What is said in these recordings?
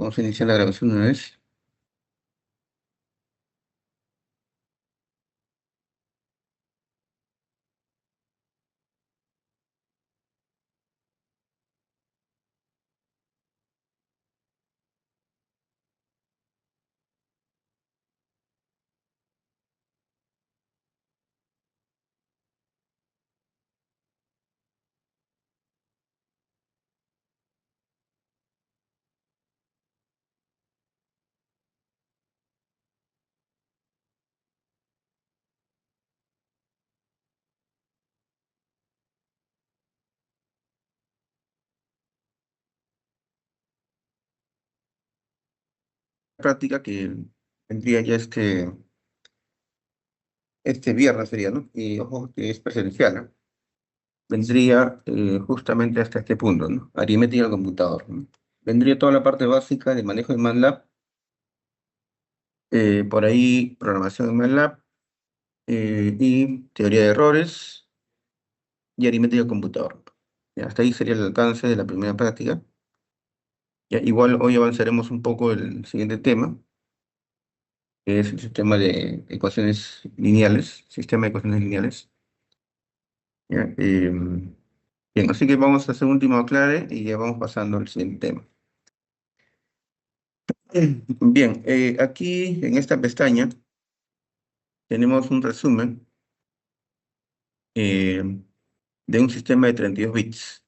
Vamos a iniciar la grabación una vez. Práctica que vendría ya este viernes sería, ¿no? Y ojo que es presencial, ¿no? Vendría justamente hasta este punto, ¿no? Aritmética al computador, ¿no? Vendría toda la parte básica de manejo de MATLAB, por ahí programación en MATLAB, y teoría de errores y aritmética al computador. Ya, hasta ahí sería el alcance de la primera práctica. Ya, igual hoy avanzaremos un poco el siguiente tema, que es el sistema de ecuaciones lineales, sistema de ecuaciones lineales. ¿Ya? Bien, así que vamos a hacer un último aclare y ya vamos pasando al siguiente tema. Bien, aquí en esta pestaña tenemos un resumen eh, de un sistema de 32 bits,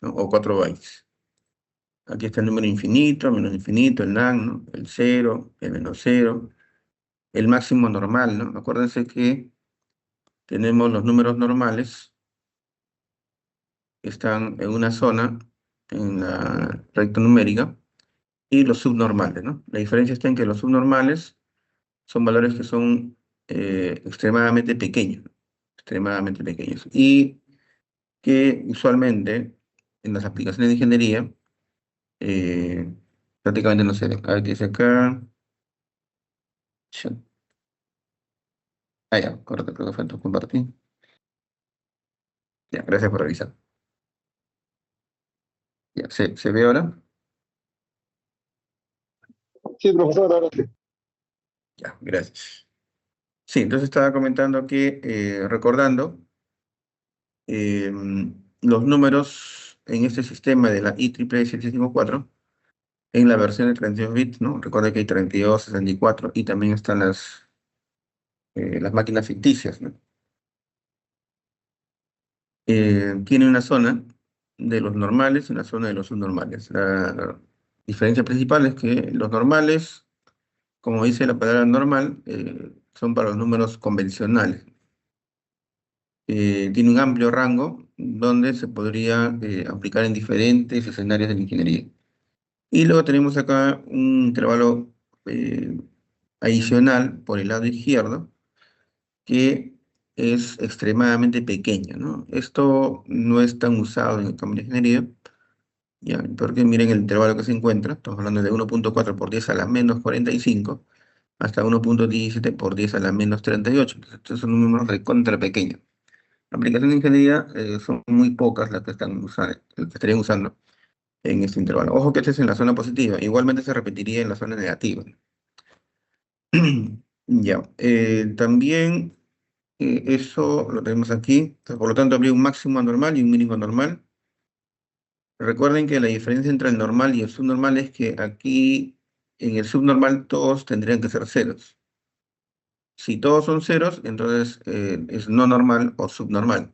¿no? O 4 bytes. Aquí está el número infinito, menos infinito, el NaN, ¿no? El cero, el menos cero, el máximo normal, ¿no? Acuérdense que tenemos los números normales que están en una zona, en la recta numérica, y los subnormales, ¿no? La diferencia está en que los subnormales son valores que son extremadamente pequeños, y que usualmente en las aplicaciones de ingeniería eh, prácticamente no se ven. A ver qué dice acá. Ah, ya, correcto, creo que faltó compartir. Ya, gracias por revisar. Ya, ¿se ve ahora? Sí, profesor, ahora sí. Ya, gracias. Sí, entonces estaba comentando que, recordando, eh, los números en este sistema de la IEEE 754, en la versión de 32 bits, ¿no? Recuerda que hay 32, 64 y también están las máquinas ficticias, ¿no? Tiene una zona de los normales y una zona de los subnormales. La diferencia principal es que los normales, como dice la palabra normal, son para los números convencionales. Tiene un amplio rango donde se podría aplicar en diferentes escenarios de la ingeniería. Y luego tenemos acá un intervalo eh, adicional por el lado izquierdo, que es extremadamente pequeño, ¿no? Esto no es tan usado en el campo de ingeniería, ya, porque miren el intervalo que se encuentra, estamos hablando de 1.4 por 10 a la menos 45 hasta 1.17 por 10 a la menos 38. Entonces, estos son números recontra pequeños. La aplicación de ingeniería son muy pocas las que estarían usando en este intervalo. Ojo que este es en la zona positiva, igualmente se repetiría en la zona negativa. Ya, también eso lo tenemos aquí. Entonces, por lo tanto, habría un máximo normal y un mínimo normal. Recuerden que la diferencia entre el normal y el subnormal es que aquí en el subnormal todos tendrían que ser ceros. Si todos son ceros, entonces es no normal o subnormal.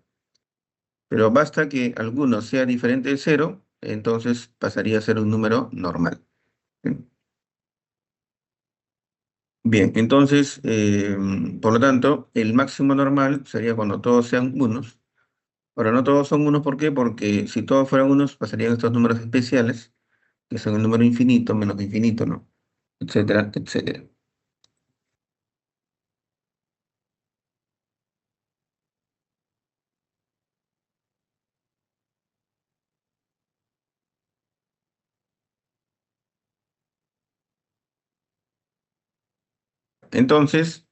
Pero basta que alguno sea diferente de cero, entonces pasaría a ser un número normal. ¿Sí? Bien, entonces, por lo tanto, el máximo normal sería cuando todos sean unos. Ahora, no todos son unos, ¿por qué? Porque si todos fueran unos, pasarían estos números especiales, que son el número infinito, menos infinito, ¿no? Etcétera, etcétera. Entonces,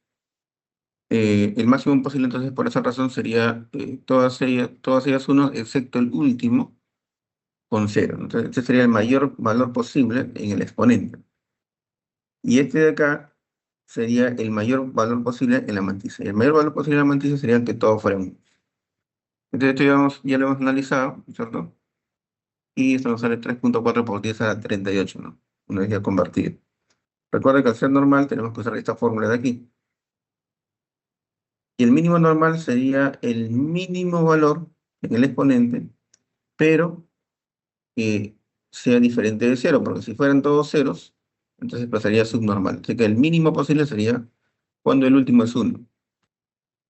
el máximo posible, entonces, por esa razón, sería todas ellas unos, excepto el último, con cero. Entonces, este sería el mayor valor posible en el exponente. Y este de acá sería el mayor valor posible en la mantiza. Y el mayor valor posible en la mantiza sería que todos fueran 1. Entonces, esto ya lo hemos analizado, ¿cierto? Y esto nos sale 3,4 por 10 a la 38, ¿no? Una vez ya convertido. Recuerda que al ser normal tenemos que usar esta fórmula de aquí. Y el mínimo normal sería el mínimo valor en el exponente, pero que sea diferente de cero, porque si fueran todos ceros, entonces pasaría a subnormal. Así que el mínimo posible sería cuando el último es 1.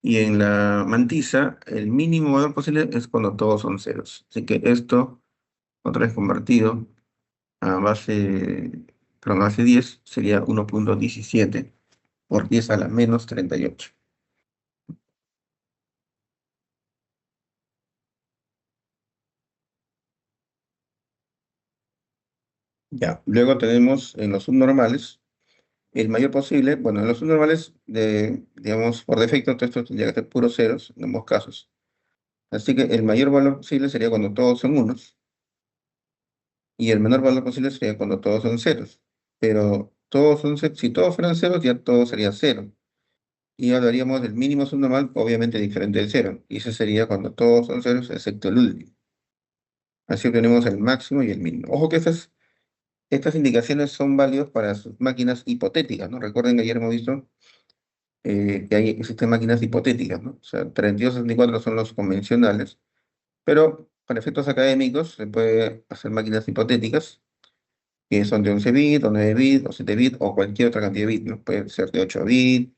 Y en la mantiza, el mínimo valor posible es cuando todos son ceros. Así que esto, otra vez convertido a base, perdón, a base 10, sería 1,17 por 10 a la menos 38. Ya, luego tenemos en los subnormales, el mayor posible, bueno, en los subnormales, digamos, por defecto, todo esto tendría que ser puros ceros en ambos casos. Así que el mayor valor posible sería cuando todos son unos, y el menor valor posible sería cuando todos son ceros. Pero todos son si todos fueran ceros, ya todo sería cero. Y hablaríamos del mínimo subnormal, obviamente diferente del cero. Y ese sería cuando todos son ceros, excepto el último. Así obtenemos el máximo y el mínimo. Ojo que estas indicaciones son válidas para sus máquinas hipotéticas, ¿no? Recuerden que ayer hemos visto que existen máquinas hipotéticas, ¿no? O sea, 32 y 64 son los convencionales, pero para efectos académicos se puede hacer máquinas hipotéticas que son de 11 bits, o 9 bits, o 7 bits, o cualquier otra cantidad de bits, ¿no? Puede ser de 8 bits,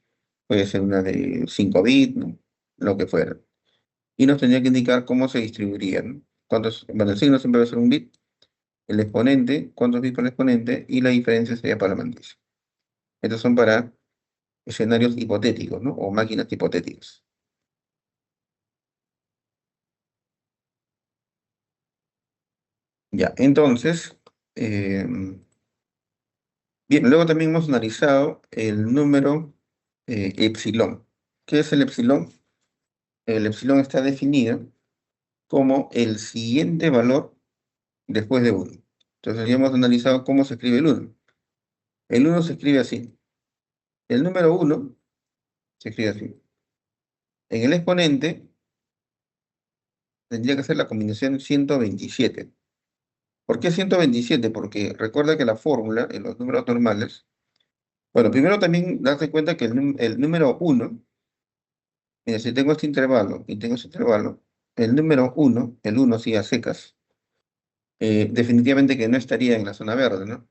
puede ser una de 5 bits, ¿no? Lo que fuera. Y nos tendría que indicar cómo se distribuirían, ¿no? Bueno, el signo siempre va a ser un bit, el exponente, cuántos bits por el exponente, y la diferencia sería para la matriz. Estos son para escenarios hipotéticos, ¿no? O máquinas hipotéticas. Ya, entonces, eh, bien, luego también hemos analizado el número epsilon. ¿Qué es el epsilon? El epsilon está definido como el siguiente valor después de uno. Entonces ya hemos analizado cómo se escribe el uno. El uno se escribe así. El número uno se escribe así. En el exponente tendría que ser la combinación 127. ¿Por qué 127? Porque recuerda que la fórmula en los números normales, bueno, primero también date cuenta que el número uno, mira, si tengo este intervalo y tengo este intervalo, el número uno, el uno sí a secas, definitivamente que no estaría en la zona verde, ¿no?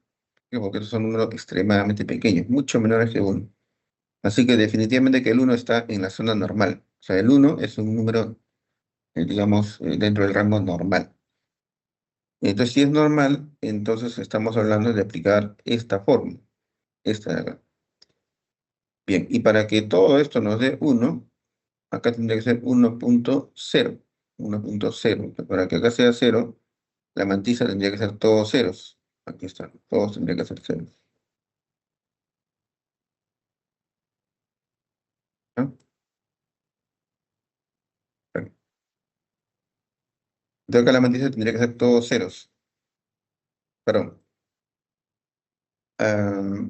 Porque estos son números extremadamente pequeños, mucho menores que uno. Así que definitivamente que el uno está en la zona normal. O sea, el uno es un número, digamos, dentro del rango normal. Entonces, si es normal, entonces estamos hablando de aplicar esta fórmula. Esta de acá. Bien, y para que todo esto nos dé uno, acá tendría que ser 1,0. 1,0. Para que acá sea cero, la mantiza tendría que ser todos ceros. Aquí están, todos tendrían que ser ceros. ¿Ah? Entonces acá la mantiza tendría que ser todos ceros. Perdón.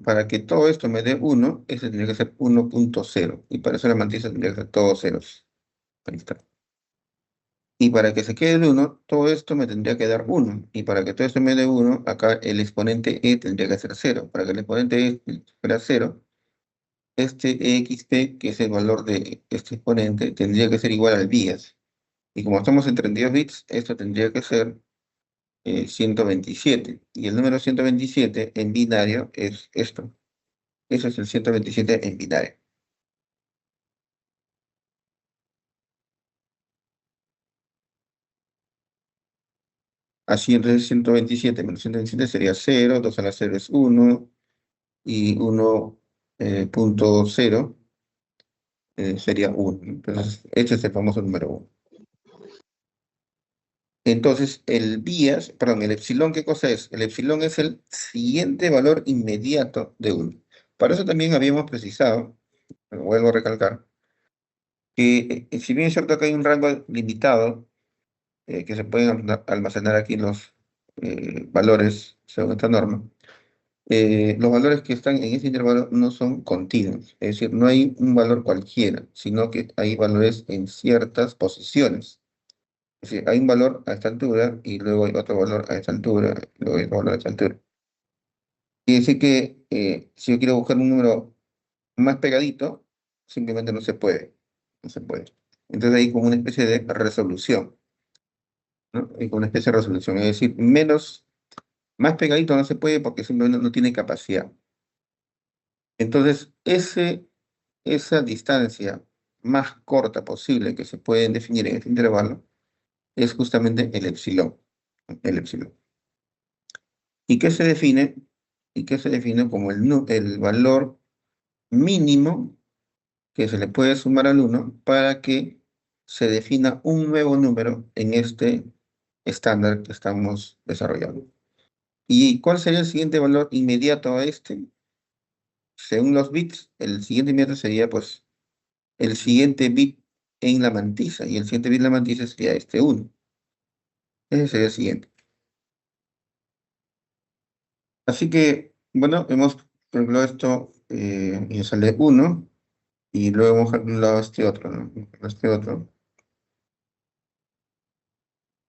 Para que todo esto me dé uno, ese tendría que ser 1,0. Y para eso la mantiza tendría que ser todos ceros. Ahí está. Y para que se quede el uno, todo esto me tendría que dar uno. Y para que todo esto me dé uno, acá el exponente e tendría que ser cero. Para que el exponente e fuera cero, este exp, que es el valor de este exponente, tendría que ser igual al vías. Y como estamos en 32 bits, esto tendría que ser 127. Y el número 127 en binario es esto. Eso es el 127 en binario. Así entonces 127 menos 127 sería cero, 2 a la cero es uno, y 1,0 sería uno. Entonces, este es el famoso número uno. Entonces, el vías, perdón, el epsilon, ¿qué cosa es? El epsilon es el siguiente valor inmediato de uno. Para eso también habíamos precisado, lo vuelvo a recalcar, que si bien es cierto que hay un rango limitado que se pueden almacenar aquí valores según esta norma, los valores que están en ese intervalo no son continuos, es decir, no hay un valor cualquiera, sino que hay valores en ciertas posiciones. Es decir, hay un valor a esta altura y luego hay otro valor a esta altura, y luego hay otro valor a esta altura. Quiere decir que si yo quiero buscar un número más pegadito, simplemente no se puede. No se puede. Entonces hay como una especie de resolución, ¿no? Hay como una especie de resolución. Es decir, más pegadito no se puede porque simplemente no tiene capacidad. Entonces, esa distancia más corta posible que se puede definir en este intervalo es justamente el epsilon. El epsilon. ¿Y qué se define? ¿Y qué se define como el valor mínimo que se le puede sumar al uno para que se defina un nuevo número en este estándar que estamos desarrollando? ¿Y cuál sería el siguiente valor inmediato a este? Según los bits, el siguiente inmediato sería pues el siguiente bit en la mantisa, y el siguiente bit en la mantisa sería este uno. Ese sería el siguiente. Así que, bueno, hemos calculado esto y sale uno, y luego hemos calculado este otro, ¿no? Este otro.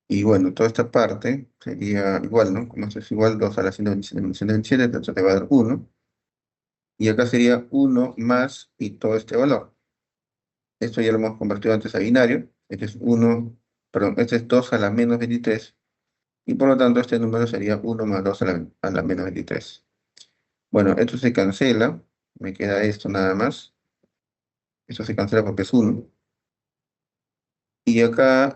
Y bueno, toda esta parte sería igual, ¿no? Como esto es igual, 2 a la 127 menos 127, entonces te va a dar uno. Y acá sería uno más y todo este valor. Esto ya lo hemos convertido antes a binario. Este es uno, perdón, este es 2 a la menos 23. Y por lo tanto este número sería uno más 2 a la menos 23. Bueno, esto se cancela. Me queda esto nada más. Esto se cancela porque es uno. Y acá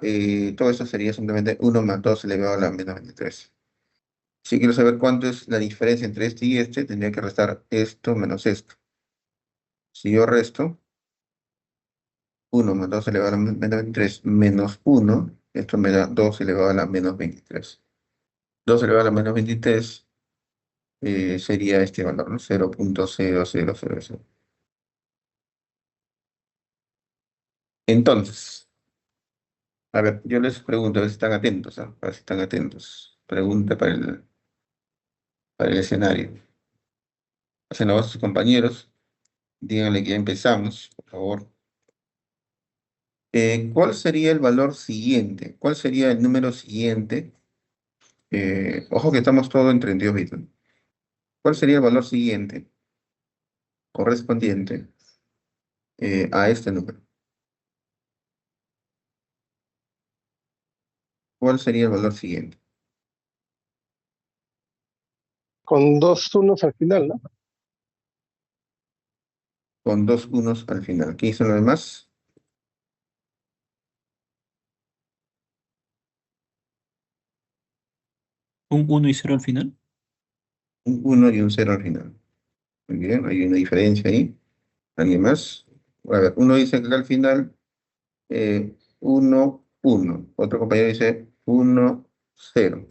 todo esto sería simplemente uno más 2 elevado a la menos 23. Si quiero saber cuánto es la diferencia entre este y este, tendría que restar esto menos esto. Si yo resto, uno más 2 elevado a la menos 23 menos uno, esto me da 2 elevado a la menos 23. 2 elevado a la menos 23 sería este valor, ¿no? 0,0000. Entonces, a ver, yo les pregunto, a ver si están atentos, ¿ah? A ver si están atentos. Pregunta para el escenario. Hacen la voz a sus compañeros, díganle que ya empezamos, por favor. ¿Cuál sería el valor siguiente? ¿Cuál sería el número siguiente? Ojo que estamos todo en 32 bits, ¿no? ¿Cuál sería el valor siguiente correspondiente a este número? ¿Cuál sería el valor siguiente? Con dos unos al final, ¿no? Con dos unos al final. ¿Qué dicen los demás? ¿Un uno y cero al final? Un uno y un cero al final. Muy bien, hay una diferencia ahí. ¿Alguien más? A ver, uno dice que al final 1, 1. Otro compañero dice 1, 0.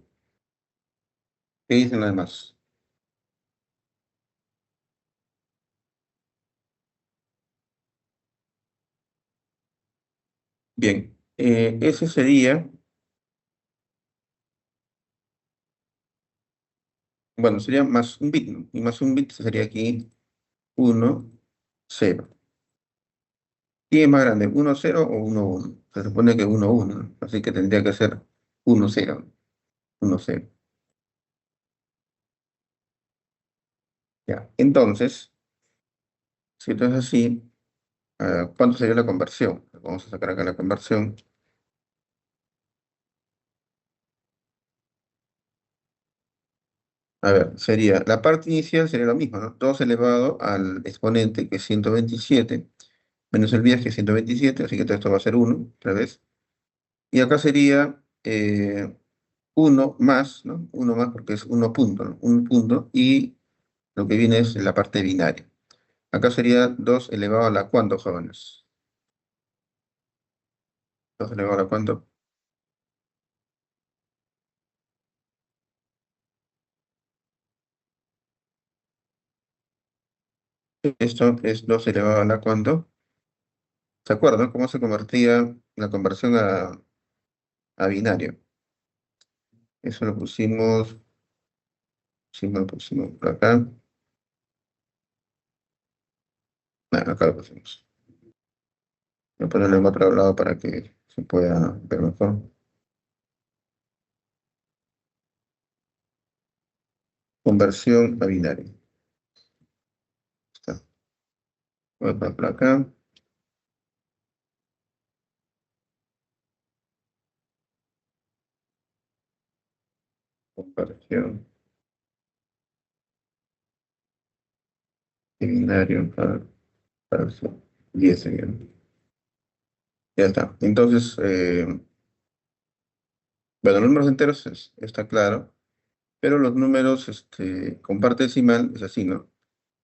¿Qué dicen los demás? Bien, ese sería, bueno, sería más un bit, ¿no? Y más un bit sería aquí 1, 0. ¿Quién es más grande, 1, 0 o 1, 1? Se supone que 1, 1, ¿no? Así que tendría que ser 1, 0. 1, 0. Ya, entonces, si esto es así, ¿cuánto sería la conversión? Vamos a sacar acá la conversión. A ver, sería, la parte inicial sería lo mismo, ¿no? 2 elevado al exponente que es 127, menos el viaje que es 127, así que todo esto va a ser 1, otra vez. Y acá sería 1 más, ¿no? 1 más porque es 1 punto, ¿no? Un punto, y lo que viene es la parte binaria. Acá sería 2 elevado a la cuánto, jóvenes. 2 elevado a la cuánto. Esto es 2 elevado a la cuánto. ¿Se acuerdan cómo se convertía la conversión a binario? Eso lo pusimos, sí, lo pusimos por acá. Acá lo pusimos. Voy a ponerlo en otro lado para que se pueda ver mejor. Conversión a binario. Está. Voy a poner por acá. Conversión de binario para 10 sería. Ya está. Entonces, bueno, los números enteros está claro, pero los números con parte decimal es así, ¿no?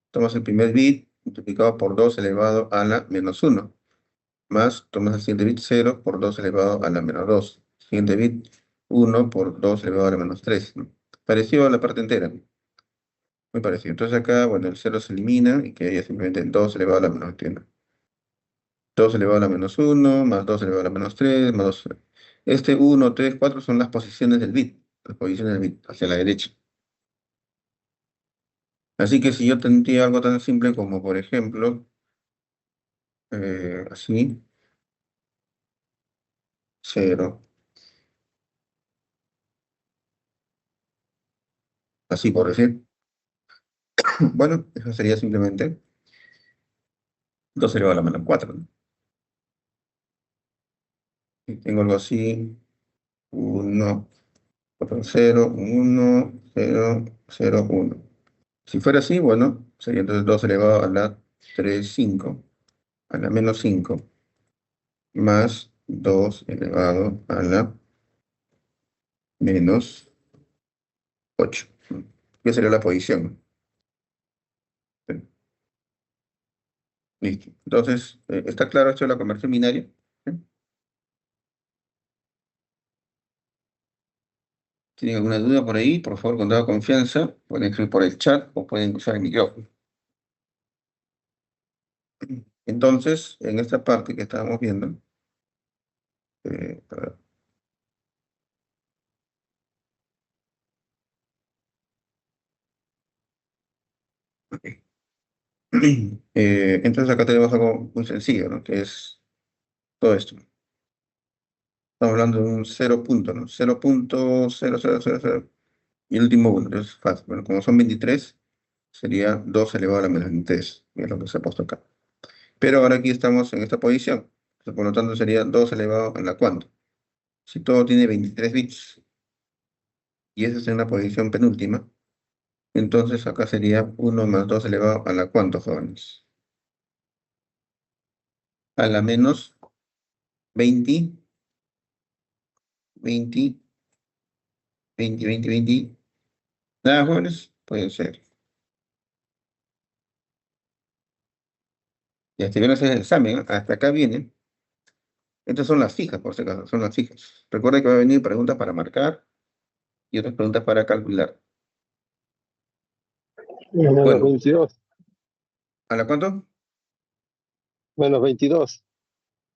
Tomas el primer bit multiplicado por 2 elevado a la menos uno, más tomas el siguiente bit 0 por 2 elevado a la menos 2. Siguiente bit 1 por 2 elevado a la menos 3, ¿no? Parecido a la parte entera, ¿no? Muy parecido. Entonces acá, bueno, el cero se elimina y quedaría simplemente 2 elevado a la menos 1. 2 elevado a la menos uno más 2 elevado a la menos 3 más 2. Este uno 3 4 son las posiciones del bit, las posiciones del bit hacia la derecha. Así que si yo tendría algo tan simple como, por ejemplo, así, cero, así por decir, bueno, eso sería simplemente 2 elevado a la menos 4, ¿no? Y tengo algo así, uno, otro cero, uno, cero, cero, uno. Si fuera así, bueno, sería entonces 2 elevado a la 3 5 a la menos 5 más 2 elevado a la menos 8. ¿Qué sería la posición? Listo. Entonces, ¿está claro esto de la conversión binaria? ¿Sí? ¿Tienen alguna duda por ahí? Por favor, con toda confianza, pueden escribir por el chat o pueden usar el micrófono. Entonces, en esta parte que estábamos viendo, a ver, ok. Entonces acá tenemos algo muy sencillo, ¿no? Que es todo esto. Estamos hablando de un cero punto, ¿no? 0.0000 y el último uno. Es fácil. Bueno, como son 23, sería 2 elevado a la menos 23, que es lo que se ha puesto acá. Pero ahora aquí estamos en esta posición. Entonces, por lo tanto, sería 2 elevado a la cuánto. Si todo tiene 23 bits y esa es en la posición penúltima, entonces acá sería uno más 2 elevado a la cuánto, jóvenes. A la menos 20, 20, 20, 20, 20. Nada, jóvenes, puede ser. Ya estuvieron a hacer el examen, ¿eh? Hasta acá viene. Estas son las fijas, por si acaso, son las fijas. Recuerda que va a venir preguntas para marcar y otras preguntas para calcular. Menos Bueno, 22. ¿a la cuánto? Menos 22.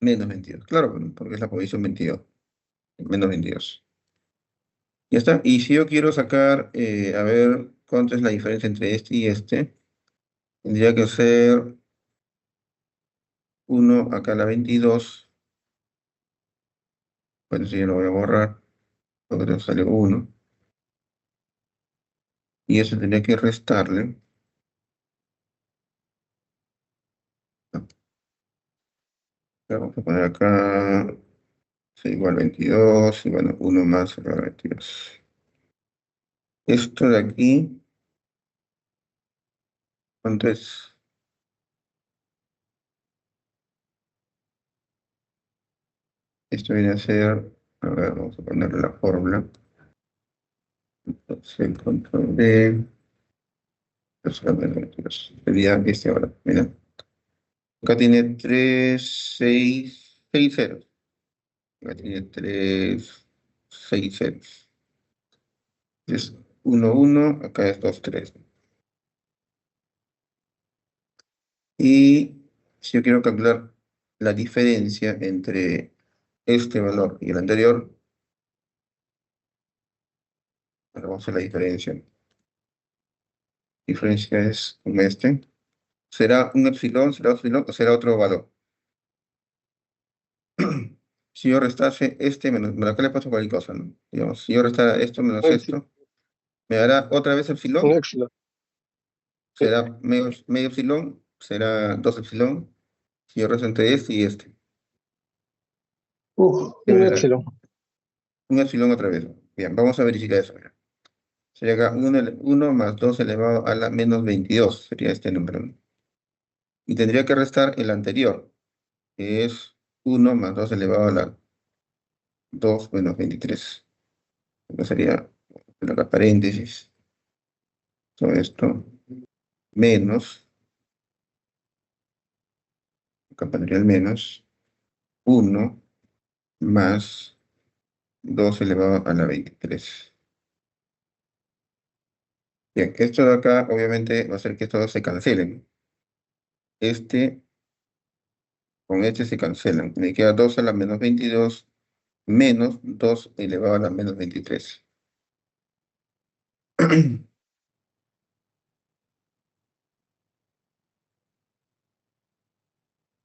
Menos 22. Claro, bueno, porque es la posición 22. Menos 22. Ya está. Y si yo quiero sacar, a ver, cuánto es la diferencia entre este y este, tendría que ser uno acá a la 22. Bueno, si yo lo voy a borrar, porque sale uno. Y eso tendría que restarle. Vamos a poner acá, sí, igual 22, y bueno, uno más acá 22. Esto de aquí, ¿cuánto es? Esto viene a ser, a ver, vamos a ponerle la fórmula. Entonces, control de, pues, a ver, 22. Sería este ahora, mira. Acá tiene 3 6 ceros. Acá tiene 3 6 ceros. Es uno uno, acá es 2 3. Y si yo quiero calcular la diferencia entre este valor y el anterior, Ahora vamos a la diferencia. Diferencia es como este. ¿Será un epsilon, será otro epsilon o será otro valor? Si yo restase este menos, bueno, acá le paso cualquier cosa, ¿no? Digamos, si yo restara esto menos Epsilon, esto, ¿me dará otra vez un epsilon? epsilon. Sí. ¿Será medio epsilon? ¿Será dos epsilon? Si yo resto entre este y este. ¿Qué Un me da? epsilon. Un epsilon otra vez. Bien, vamos a verificar eso. Mira. Sería acá 1 más 2 elevado a la menos 22. Sería este número, ¿no? Y tendría que restar el anterior, que es 1 más 2 elevado a la 2 menos 23. Entonces sería, acá paréntesis, todo esto, menos, acá pondría el menos, 1 más 2 elevado a la 23. Bien, esto de acá obviamente va a hacer que estos se cancelen. Este con este se cancelan. Me queda 2 a la menos 22 menos 2 elevado a la menos 23.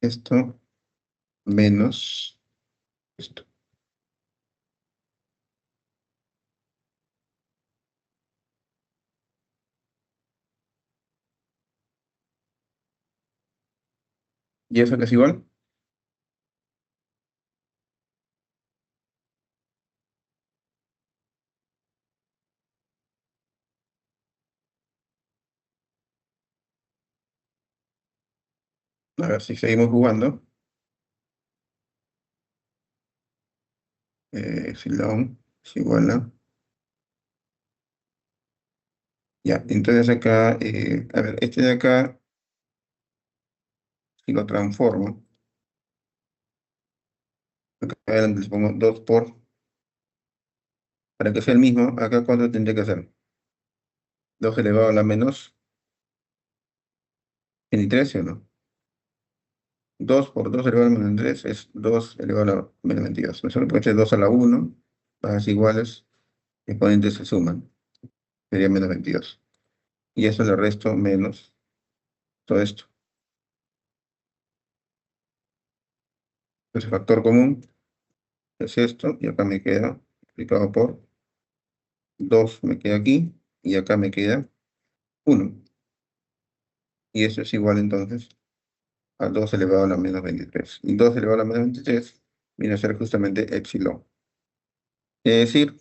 Esto menos esto. ¿Y eso que es igual? A ver si seguimos jugando. Epsilon es igual a... Ya, entonces acá, a ver, este de acá, si lo transformo, acá adelante les pongo 2 para que sea el mismo, acá ¿cuánto tendría que ser? 2 elevado a la menos 23, ¿sí o no? 2 por 2 elevado a la menos 23 es 2 elevado a la menos 22. ¿No es cierto? Porque este es 2 a la 1, las iguales, exponentes se suman, sería menos 22. Y eso le resto menos todo esto. Entonces, factor común es esto, y acá me queda multiplicado por 2 me queda aquí, y acá me queda 1. Y eso es igual entonces a 2 elevado a la menos 23. Y 2 elevado a la menos 23 viene a ser justamente epsilon. Es decir,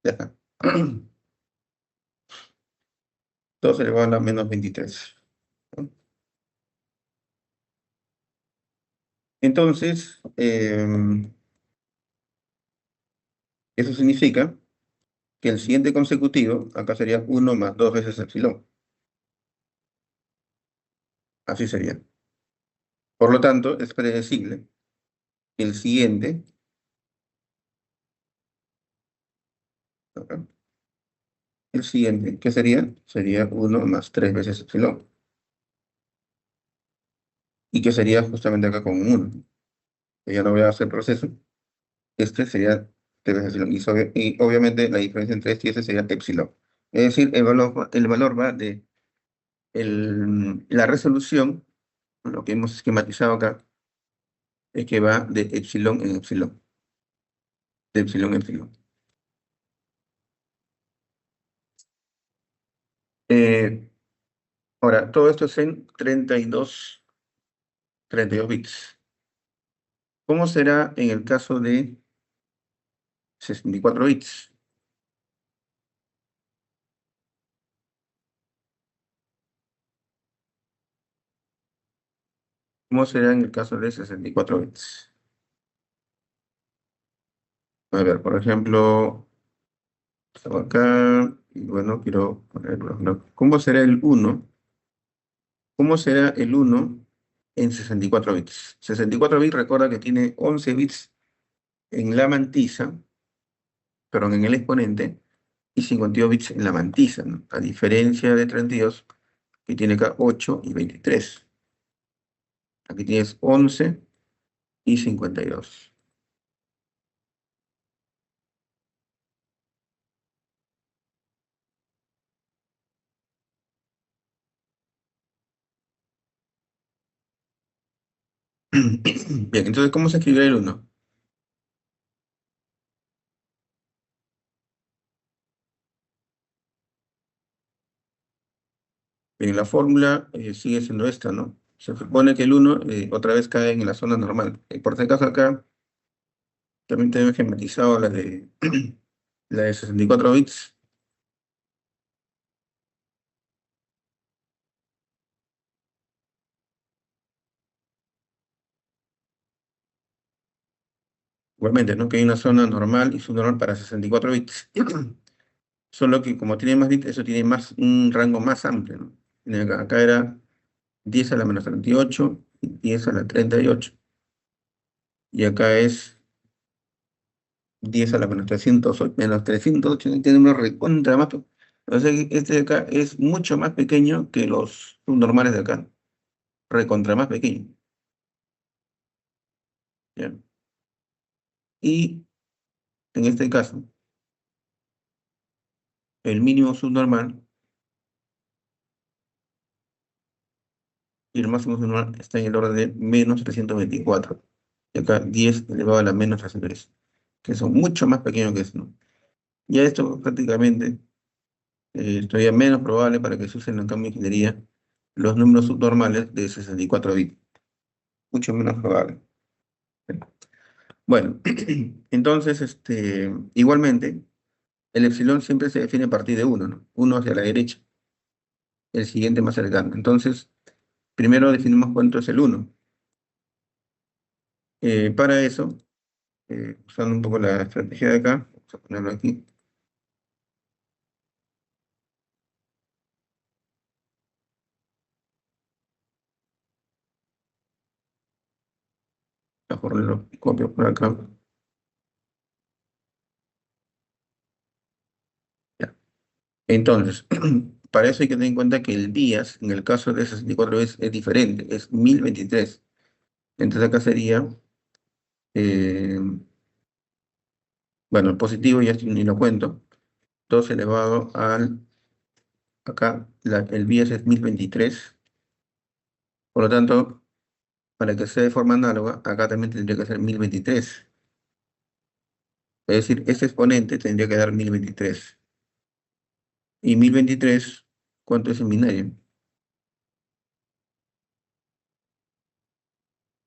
ya está. 2 elevado a la menos 23. ¿No? Entonces, eso significa que el siguiente consecutivo, acá sería 1 más 2 veces epsilon. Así sería. Por lo tanto, es predecible que el siguiente, acá, el siguiente, ¿qué sería? Sería 1 más 3 veces epsilon. Y que sería justamente acá con 1. Ya no voy a hacer proceso. Este sería 3 veces epsilon. Y obviamente la diferencia entre este y este sería epsilon. Es decir, el valor va de la resolución, lo que hemos esquematizado acá, es que va de epsilon en epsilon. De epsilon en epsilon. Eh, Ahora, todo esto es en 32 bits. ¿Cómo será en el caso de 64 bits? ¿Cómo será en el caso de 64 bits? A ver, por ejemplo, estaba acá, y bueno, quiero poner, por ejemplo, ¿cómo será el 1 ¿Cómo será el uno en 64 bits? 64 bits, recuerda que tiene 11 bits en la mantisa, perdón, en el exponente, y 52 bits en la mantisa, ¿no? A diferencia de 32, que tiene acá 8 y 23. Aquí tienes 11 y 52. Bien, entonces, ¿cómo se escribirá el uno? Bien, la fórmula sigue siendo esta, ¿no? Se supone que el uno otra vez cae en la zona normal. Por si acaso acá también tengo esquematizado la de 64 bits. Igualmente, ¿no? Que hay una zona normal y subnormal para 64 bits. Solo que como tiene más bits, eso tiene más, un rango más amplio, ¿no? Acá era 10 a la menos 38 y 10 a la 38. Y acá es 10 a la menos 308, menos 308, ¿no? Tiene una recontra más. O sea que este de acá es mucho más pequeño que los subnormales de acá. Recontra más pequeño. ¿Ya? Y en este caso, el mínimo subnormal y el máximo subnormal está en el orden de menos 324. Y acá 10 elevado a la menos 303, que son mucho más pequeños que eso, ¿no? Ya esto prácticamente es todavía menos probable para que se usen en cambio de ingeniería los números subnormales de 64 bits. Mucho menos probable. Bueno, entonces, igualmente, el epsilon siempre se define a partir de uno, ¿no? Uno hacia la derecha, el siguiente más cercano. Entonces, primero definimos cuánto es el uno. Para eso, usando un poco la estrategia de acá, vamos a ponerlo aquí, mejor lo copio por acá. Ya. Entonces, para eso hay que tener en cuenta que el días, en el caso de 64 es diferente, es 1023. Entonces acá sería, eh, bueno, el positivo ya ni lo cuento, 2 elevado al, acá el días es 1023. Por lo tanto, para que sea de forma análoga, acá también tendría que ser 1023. Es decir, este exponente tendría que dar 1023. Y 1023, ¿cuánto es en binario?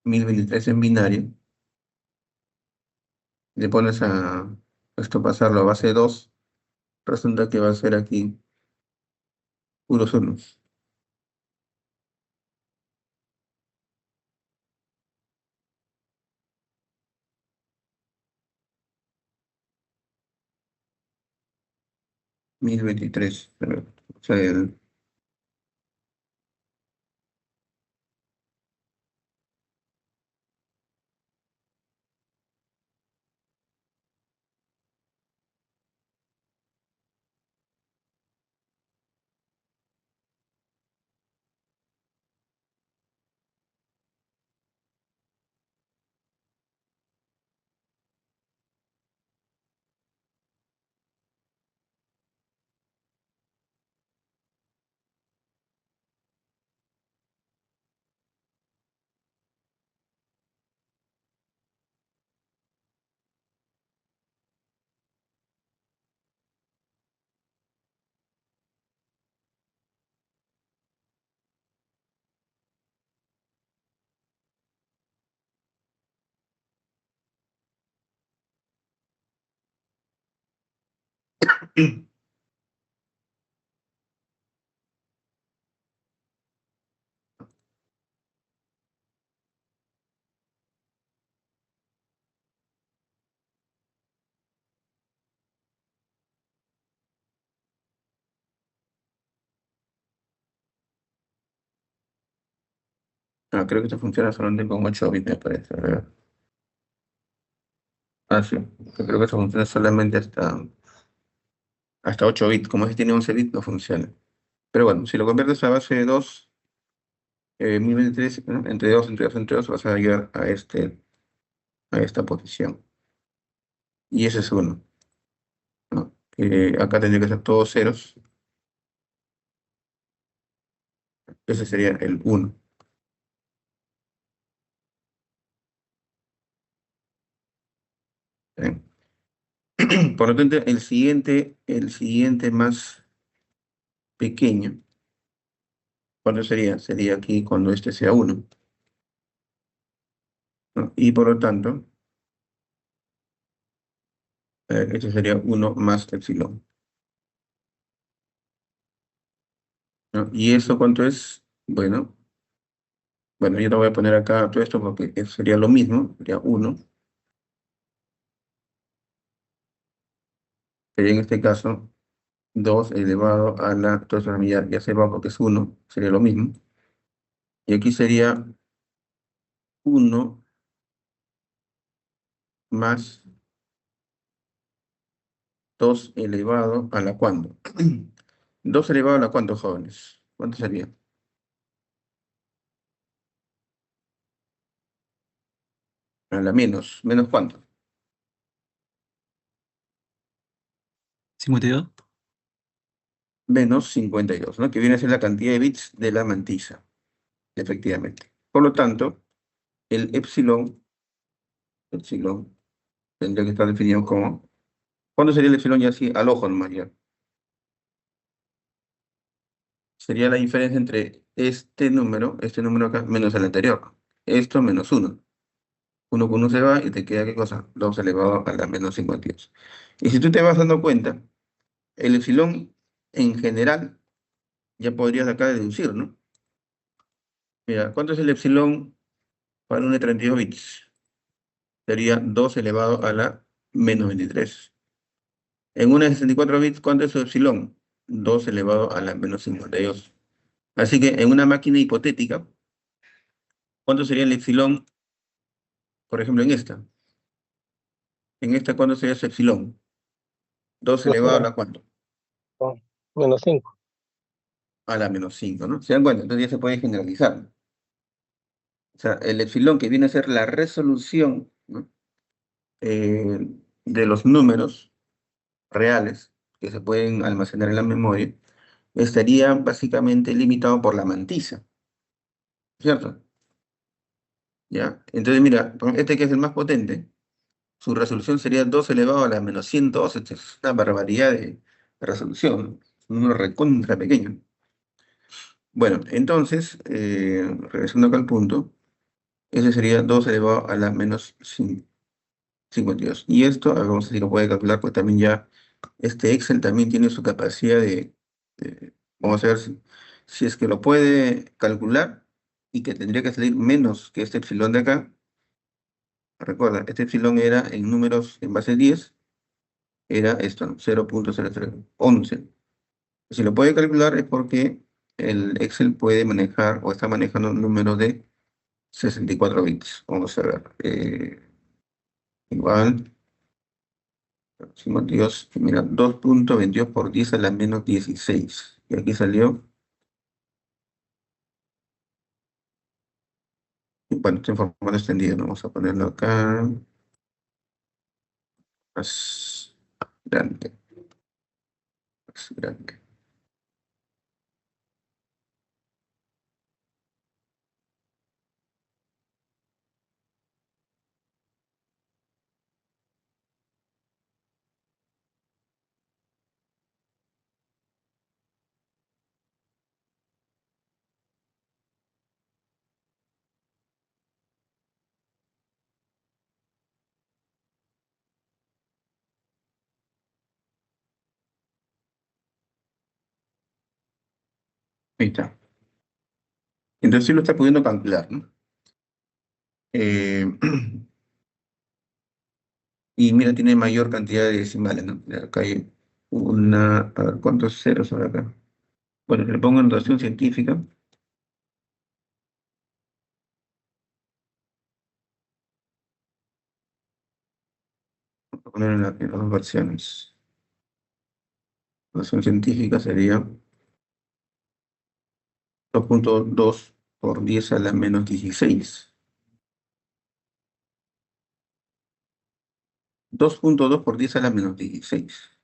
1023 en binario. Le pones a esto pasarlo a base 2, resulta que va a ser aquí puros unos. 1023. O sea, Ah, creo que esto funciona solamente con 8 bits, me parece. A ver. Ah, sí. Yo creo que esto funciona solamente hasta 8 bits. Como este tiene 11 bits, no funciona. Pero bueno, si lo conviertes a base de 2, 1023, ¿no? Entre dos, vas a llegar a esta posición. Y ese es uno, ¿no? Acá tendría que ser todos ceros. Ese sería el uno. ¿Eh? Por lo tanto, el siguiente más pequeño, ¿cuándo sería? Sería aquí cuando este sea uno, ¿no? Y por lo tanto, este sería uno más epsilon, ¿no? ¿Y eso cuánto es? Bueno, yo no voy a poner acá todo esto porque sería lo mismo, sería uno, sería en este caso 2 elevado a la, entonces ya se va porque es uno, sería lo mismo. Y aquí sería uno más 2 elevado a la cuánto. 2 elevado a la cuánto, jóvenes. ¿Cuánto sería? A la menos. ¿Menos cuánto? 52. Menos 52, ¿no? Que viene a ser la cantidad de bits de la mantisa, efectivamente. Por lo tanto, el epsilon tendría que estar definido como... ¿Cuándo sería el epsilon ya así al ojo nomás ya? Sería la diferencia entre este número acá, menos el anterior. Esto menos uno. Uno con uno se va y te queda, ¿qué cosa? 2 elevado a la menos 52. Y si tú te vas dando cuenta, el epsilon en general ya podrías acá deducir, ¿no? Mira, ¿cuánto es el epsilon para un de 32 bits? Sería 2 elevado a la menos 23. En una de 64 bits, ¿cuánto es su epsilon? 2 elevado a la menos 52. Así que en una máquina hipotética, ¿cuánto sería el epsilon, por ejemplo, en esta? En esta, ¿cuánto sería su epsilon? 2 No elevado a sé, la cuánto? no, -5. A la menos 5, ¿no? ¿Se dan cuenta? Entonces ya se puede generalizar. O sea, el epsilon que viene a ser la resolución, ¿no? eh, de los números reales que se pueden almacenar en la memoria, estaría básicamente limitado por la mantisa, ¿cierto? ¿Ya? Entonces, mira, este que es el más potente, su resolución sería 2 elevado a la menos 112. Esto es una barbaridad de resolución, un número recontra pequeño. Bueno, entonces, regresando acá al punto, ese sería 2 elevado a la menos 52. Y esto, a ver, vamos a ver si lo puede calcular, pues también ya este Excel también tiene su capacidad vamos a ver si es que lo puede calcular y que tendría que salir menos que este epsilon de acá. Recuerda, este epsilon era en números en base 10, era esto, ¿no? 0.0011. Si lo puede calcular es porque el Excel puede manejar o está manejando un número de 64 bits. Vamos a ver. Igual. 52, mira, 2.22 por 10 a la menos 16. Y aquí salió, bueno, está en formato extendido, ¿no? Vamos a ponerlo acá, más grande, más grande. Ahí está. Entonces sí lo está pudiendo calcular, ¿no? Eh, y mira, tiene mayor cantidad de decimales, ¿no? Mira, acá hay a ver, ¿cuántos ceros habrá acá? Bueno, si le pongo en notación científica, poner en las dos versiones. La versión científica sería 2.2 por 10 a la menos 16. 2.2 por 10 a la menos 16.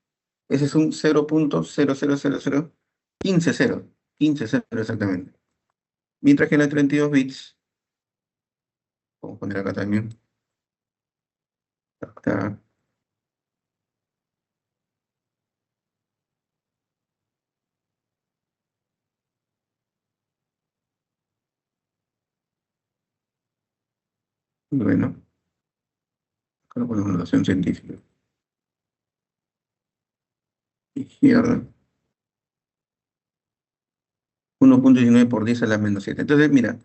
Ese es un 0.0000150. 15 exactamente. Mientras que en la 32 bits, vamos a poner acá también, acá, bueno, acá lo ponemos en notación científica. Izquierda, 1.19 por 10 a la menos 7. Entonces, mira,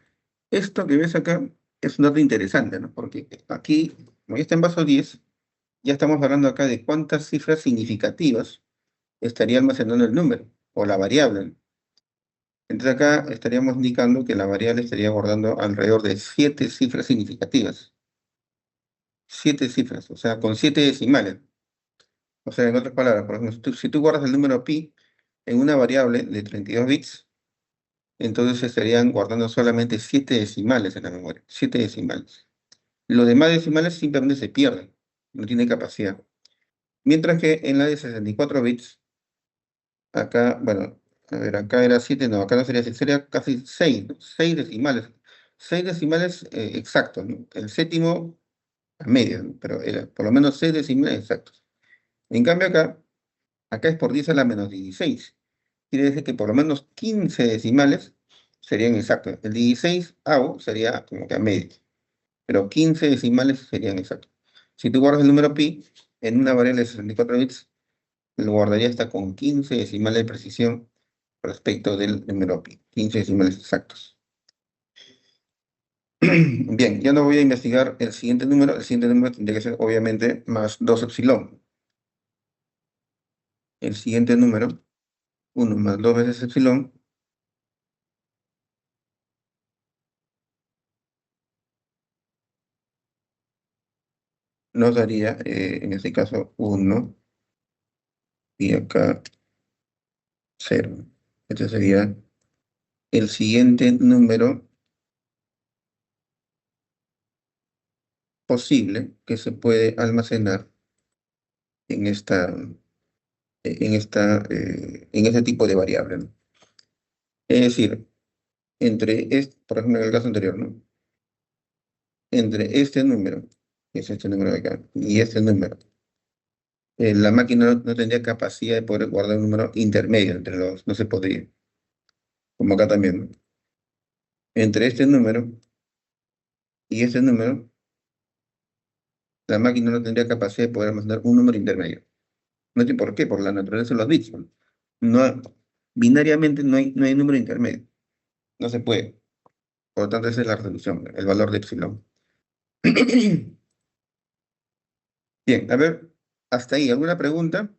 esto que ves acá es un dato interesante, ¿no? Porque aquí, como ya está en vaso 10, ya estamos hablando acá de cuántas cifras significativas estaría almacenando el número o la variable, ¿no? Entonces acá estaríamos indicando que la variable estaría guardando alrededor de 7 cifras significativas. 7 cifras, o sea, con 7 decimales. O sea, en otras palabras, por ejemplo, si tú guardas el número pi en una variable de 32 bits, entonces estarían guardando solamente 7 decimales en la memoria. 7 decimales. Los demás decimales simplemente se pierden. No tiene capacidad. Mientras que en la de 64 bits, acá, bueno, a ver, acá era 7, no, acá no sería 7, sería casi 6, ¿no? 6 decimales. 6 decimales exactos, ¿no? El séptimo a medio, ¿no? Pero era por lo menos 6 decimales exactos. En cambio acá es por 10 a la menos 16. Quiere decir que por lo menos 15 decimales serían exactos. El 16 sería como que a medio, pero 15 decimales serían exactos. Si tú guardas el número pi en una variable de 64 bits, lo guardaría hasta con 15 decimales de precisión respecto del número pi. 15 decimales exactos. Bien, ya no voy a investigar el siguiente número. El siguiente número tendría que ser obviamente más 2 epsilon. El siguiente número, 1 más 2 veces epsilon, nos daría, en este caso, 1 y acá 0. Este sería el siguiente número posible que se puede almacenar en en este tipo de variable, ¿no? Es decir, por ejemplo, en el caso anterior, ¿no? Entre este número, que es este número de acá, y este número, la máquina no tendría capacidad de poder guardar un número intermedio entre los, no se podría, como acá también, ¿no? Entre este número y este número, la máquina no tendría capacidad de poder almacenar un número intermedio. No sé por qué, por la naturaleza de los bits, ¿no? No, binariamente no hay número intermedio, no se puede. Por lo tanto, esa es la resolución, el valor de epsilon. Bien, a ver, hasta ahí, ¿alguna pregunta?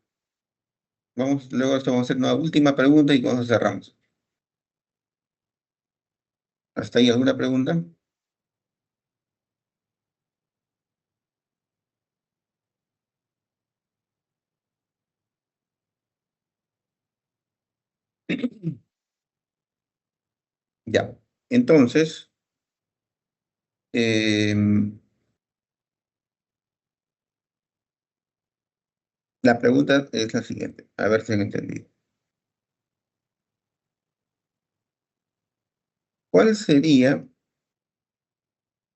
Luego esto vamos a hacer una última pregunta y con eso cerramos. ¿Hasta ahí alguna pregunta? Ya, entonces, la pregunta es la siguiente, a ver si han entendido. ¿Cuál sería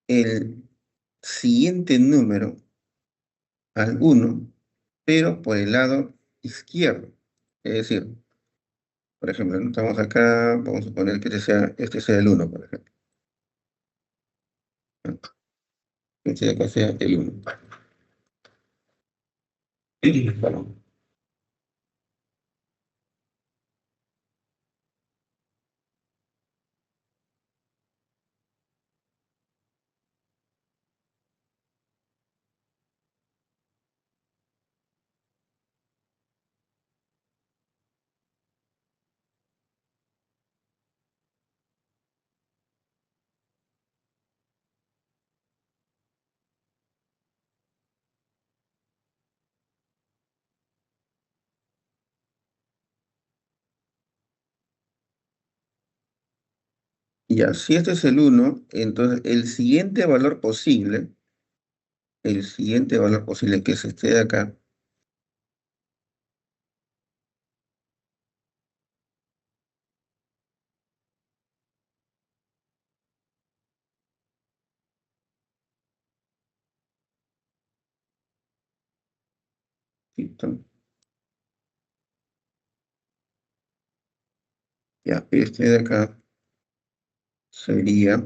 el siguiente número al 1, pero por el lado izquierdo? Es decir, por ejemplo, ¿no? Estamos acá, vamos a suponer que este sea el 1, por ejemplo. ¿No? Este de acá sea el 1. Perdón. Ya, si este es el uno, entonces el siguiente valor posible que es este de acá, ¿listo? Ya, este de acá sería,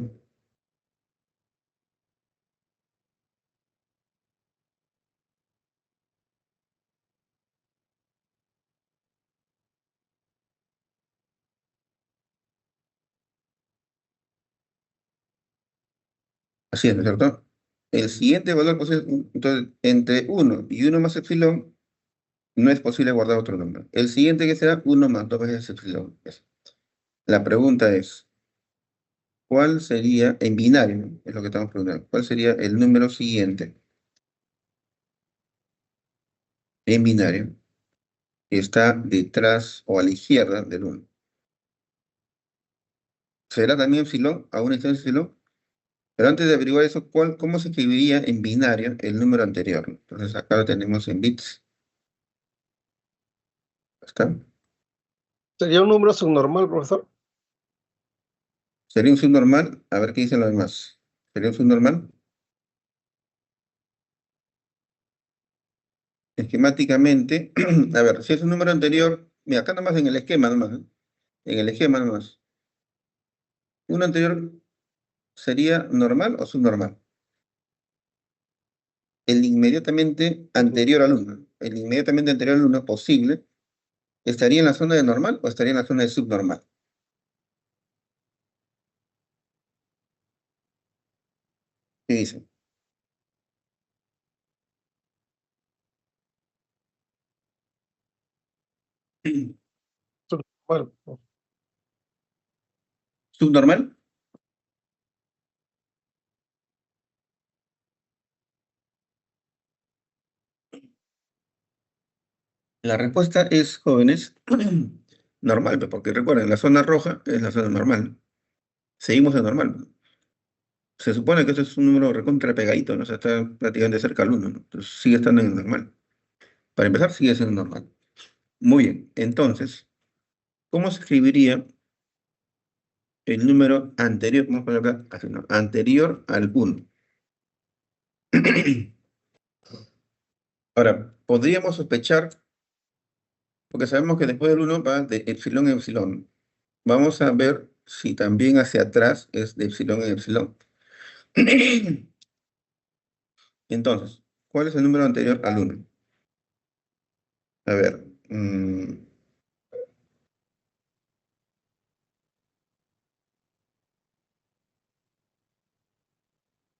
así es, ¿no es cierto? El siguiente valor posible, entonces, entre uno y uno más epsilon, no es posible guardar otro número. El siguiente que será uno más 2 veces epsilon. Eso. La pregunta es, ¿cuál sería, en binario, ¿no? Es lo que estamos preguntando, ¿cuál sería el número siguiente en binario que está detrás o a la izquierda del uno? ¿Será también epsilon, a una instancia epsilon? Pero antes de averiguar eso, ¿cómo se escribiría en binario el número anterior? Entonces acá lo tenemos en bits. ¿Está? ¿Sería un número subnormal, profesor? ¿Sería un subnormal? A ver qué dicen los demás. ¿Sería un subnormal? Esquemáticamente, a ver, si es un número anterior, mira, acá nomás en el esquema nomás, ¿no? En el esquema nomás. ¿Un anterior sería normal o subnormal? El inmediatamente anterior al uno. El inmediatamente anterior al uno posible, ¿estaría en la zona de normal o estaría en la zona de subnormal? ¿Qué dicen? Subnormal. ¿Subnormal? La respuesta es, jóvenes, normal, pues, porque recuerden, la zona roja es la zona normal. Seguimos en normal. Se supone que este es un número recontra pegadito, ¿no? O sea, está prácticamente cerca al uno, ¿no? Entonces sigue estando en normal. Para empezar, sigue siendo normal. Muy bien, entonces, ¿cómo se escribiría el número anterior? Vamos a poner acá, así, ¿no? Anterior al uno. Ahora, podríamos sospechar, porque sabemos que después del uno va de epsilon en epsilon. Vamos a ver si también hacia atrás es de epsilon en epsilon. Entonces, ¿cuál es el número anterior al uno? A ver,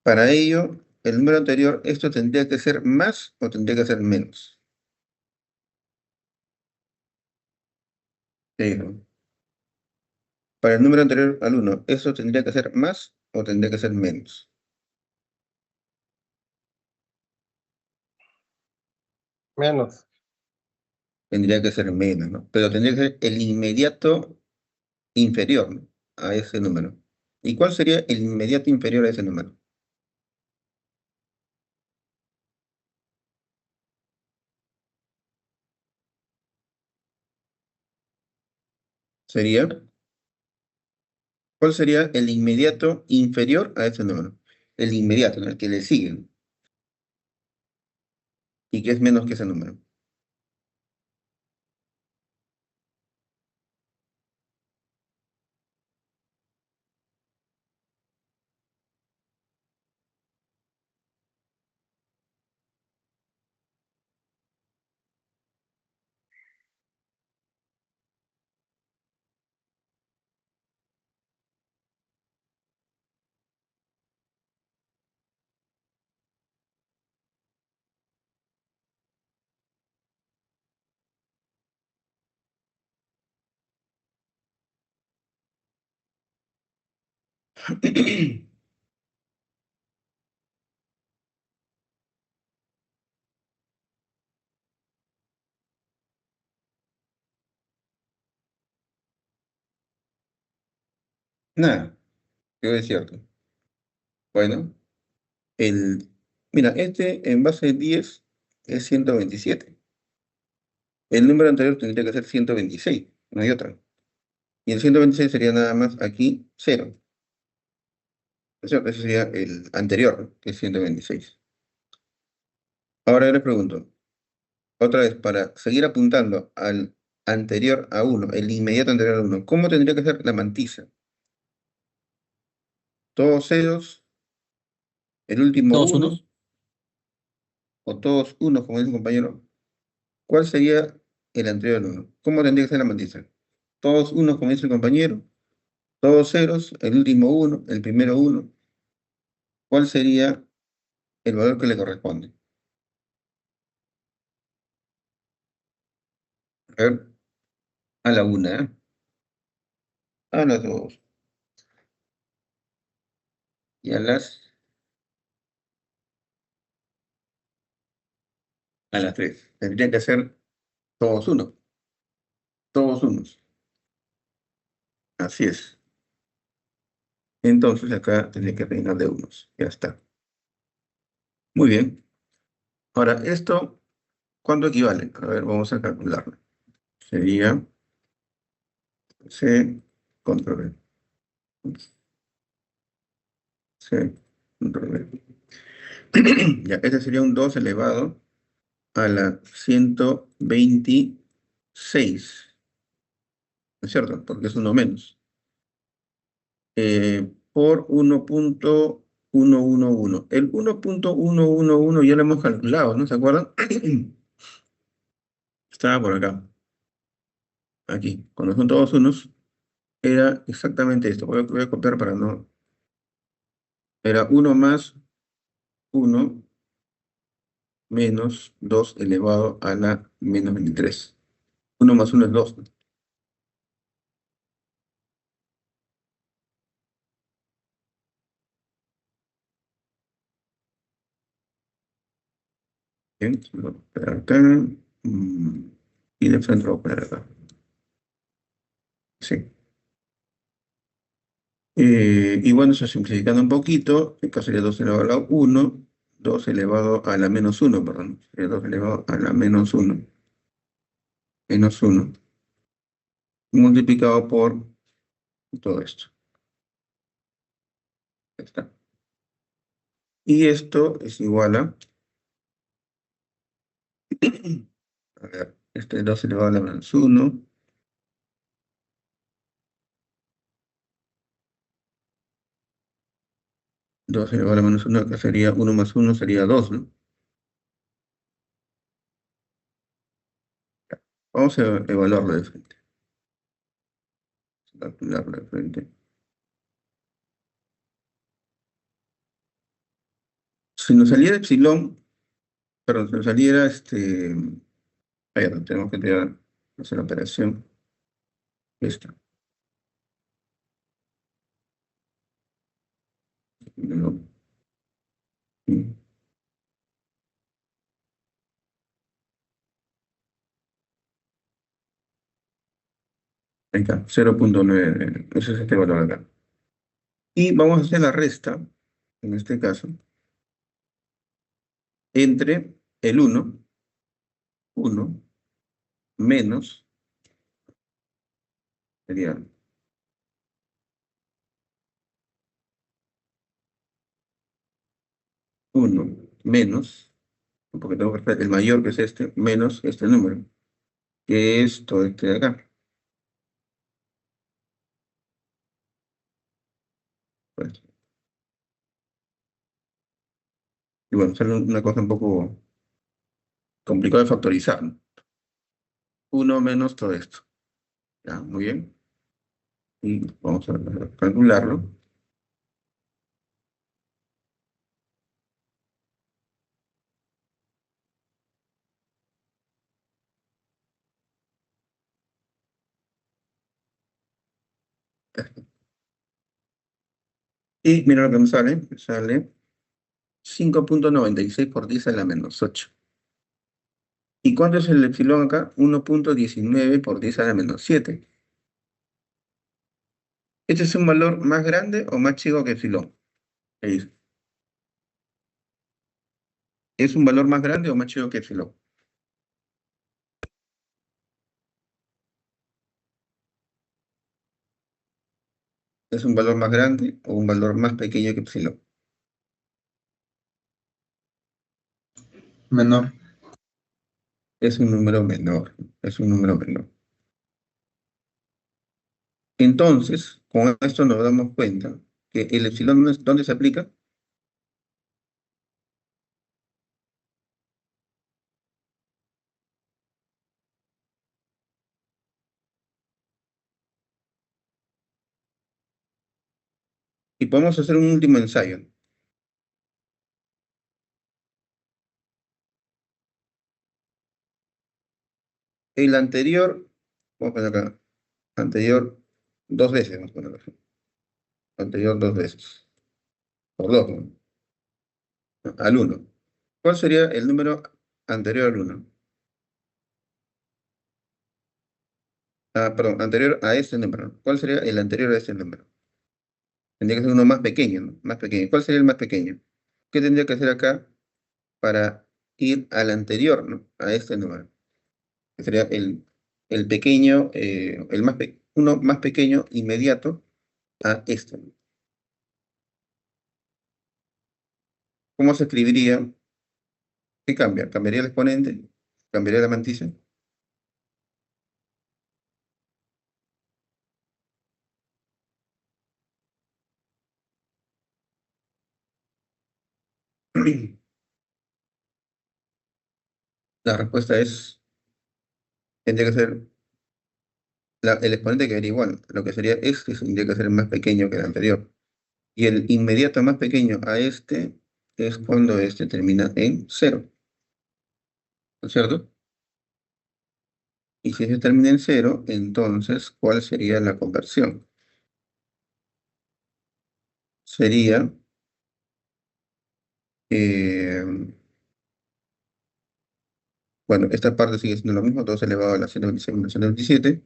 para ello, el número anterior, ¿esto tendría que ser más o tendría que ser menos? Sí, ¿no? Para el número anterior al uno, ¿eso tendría que ser más o tendría que ser menos? Menos. Tendría que ser menos, ¿no? Pero tendría que ser el inmediato inferior, ¿no? A ese número. ¿Y cuál sería el inmediato inferior a ese número? Sería, ¿cuál sería el inmediato inferior a ese número? El inmediato, ¿no? El que le sigue, ¿no? Y que es menos que ese número. Nada. Quedó desierto. Bueno, mira, este en base de 10 es 127. El número anterior tendría que ser 126, no hay otra. Y el 126 sería nada más aquí 0. Ese sería el anterior, ¿no? Que es 126. Ahora yo les pregunto, otra vez, para seguir apuntando al anterior a 1, el inmediato anterior a 1, ¿cómo tendría que ser la mantisa? ¿Todos ceros, el último ¿Todos 1 unos? o todos unos, como dice un compañero? ¿Cuál sería el anterior al 1? ¿Cómo tendría que ser la mantisa? ¿Todos unos, como dice el compañero? ¿Todos ceros, el último 1, el primero 1? ¿Cuál sería el valor que le corresponde? A ver, a la una, ¿eh? A las dos y a las tres. Tendría que ser todos unos, todos unos. Así es. Entonces acá tendría que rellenar de unos. Ya está. Muy bien. Ahora, ¿esto cuánto equivale? A ver, vamos a calcularlo. Sería C contra B. C contra B. Ya, este sería un 2 elevado a la 126. ¿No es cierto? Porque es uno menos. Por 1.111. El 1.111 ya lo hemos calculado, ¿no se acuerdan? Estaba por acá. Aquí. Cuando son todos unos, era exactamente esto. Voy a copiar para no. Era uno más uno menos 2 elevado a la menos 23. Uno más uno es 2. Bien, lo voy a poner acá. mm, Y de frente lo voy a poner acá. Sí. Y bueno, eso simplificando un poquito, acá sería 2 elevado a la 1, 2 elevado a la menos 1, perdón. Sería 2 elevado a la menos 1, multiplicado por todo esto. Ya está. Y esto es igual a ver, este es 2 elevado a la menos 1, 2 elevado a la menos 1, acá sería 1 más 1, sería 2, ¿no? Vamos a evaluarlo de frente, calcularlo de frente. Si nos saliera epsilon, perdón, si nos saliera ahí no, tenemos que hacer la operación. Esta. No, mm, ahí está, 0.9, ese es este valor acá. Y vamos a hacer la resta, en este caso, entre el 1 menos, sería 1 menos, porque tengo que hacer el mayor que es este, menos este número, que es todo este de acá. Pues, y bueno, sale una cosa un poco complicada de factorizar, ¿no? 1 menos todo esto. Ya, muy bien. Y vamos a calcularlo. Y mira lo que me sale 5.96 por 10 a la menos 8. ¿Y cuánto es el epsilon acá? 1.19 por 10 a la menos 7. ¿Este es un valor más grande o más chico que epsilon? Es, ¿Es un valor más grande o más chico que epsilon? ¿Es un valor más grande o un valor más pequeño que epsilon? Menor. Es un número menor. Es un número menor. Entonces, con esto nos damos cuenta que el epsilon, ¿dónde se aplica? Y podemos hacer un último ensayo. El anterior, vamos a poner acá, anterior dos veces, vamos a poner acá. Anterior dos veces. Por dos, ¿no? Al uno. ¿Cuál sería el número anterior al uno? Ah, perdón, anterior a este número. ¿Cuál sería el anterior a este número? Tendría que ser uno más pequeño, ¿no? Más pequeño. ¿Cuál sería el más pequeño? ¿Qué tendría que hacer acá para ir al anterior, ¿no? A este número? Que sería el pequeño, uno más pequeño inmediato a este, ¿no? ¿Cómo se escribiría? ¿Qué cambia? ¿Cambiaría el exponente? ¿Cambiaría la mantisa? La respuesta es, tendría que ser, el exponente quedaría igual. Lo que sería este tendría que ser más pequeño que el anterior. Y el inmediato más pequeño a este es cuando este termina en cero, ¿no es cierto? Y si este termina en cero, entonces, ¿cuál sería la conversión? Sería, eh, bueno, esta parte sigue siendo lo mismo, 2 elevado a la 126 menos 127.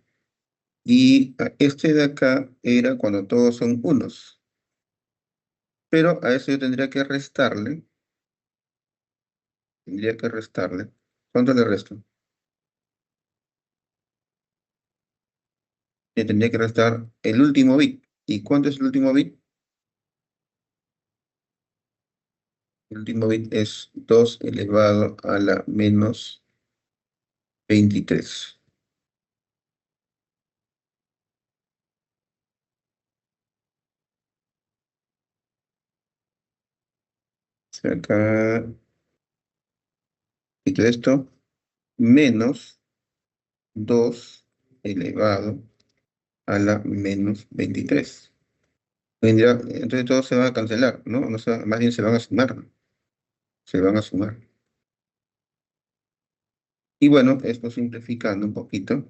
Y este de acá era cuando todos son unos. Pero a eso yo tendría que restarle. ¿Cuánto le resto? Le tendría que restar el último bit. ¿Y cuánto es el último bit? El último bit es 2 elevado a la menos 23. O sea, acá, y todo esto, menos 2 elevado a la menos 23. Entonces todo se va a cancelar, ¿no? Más bien se van a sumar, ¿no? Se van a sumar. Y bueno, esto simplificando un poquito,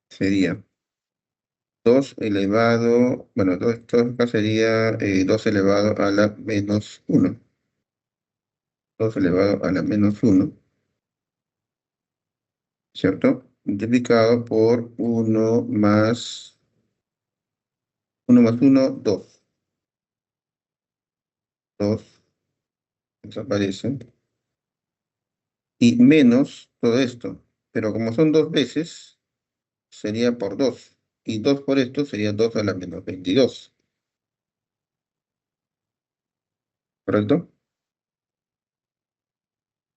sería 2 elevado, bueno, todo acá sería 2 elevado a la menos 1. 2 elevado a la menos 1, ¿cierto? Multiplicado por uno más uno, 2. 2 desaparece. Y menos todo esto. Pero como son dos veces, sería por 2. Y 2 por esto sería 2 a la menos 22. ¿Correcto?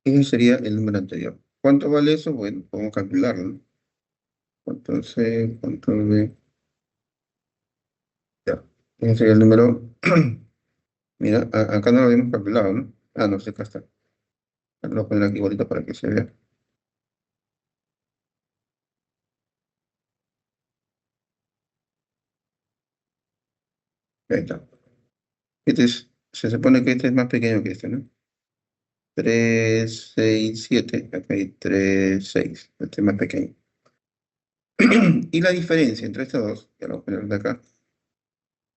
Ese sería el número anterior. ¿Cuánto vale eso? Bueno, podemos calcularlo, ¿no? Entonces, control V, ya. Ese sería el número. Mira, acá no lo habíamos calculado, ¿no? Ah, no, sí, acá está. Lo voy a poner aquí igualito para que se vea. Ahí está. Se supone que este es más pequeño que este, ¿no? 3 6 7. Acá hay 3 6. Este es más pequeño. Y la diferencia entre estos dos, ya lo voy a poner de acá.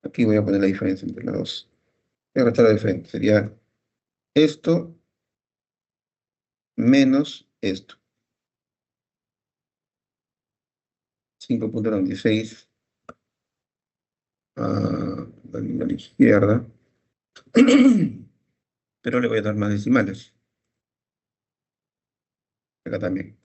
Aquí voy a poner la diferencia entre los dos. Voy a restar la diferencia. Sería esto menos esto. 5,96 a la izquierda, pero le voy a dar más decimales, acá también.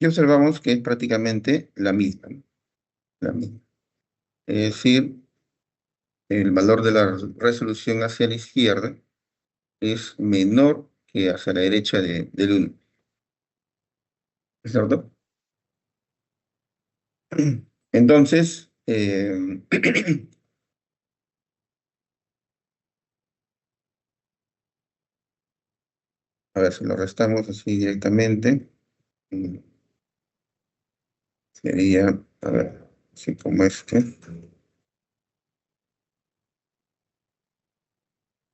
Y observamos que es prácticamente la misma, ¿no? La misma. Es decir, el valor de la resolución hacia la izquierda es menor que hacia la derecha del 1, ¿es cierto? Entonces, a ver si lo restamos así directamente, mm, sería, a ver, así como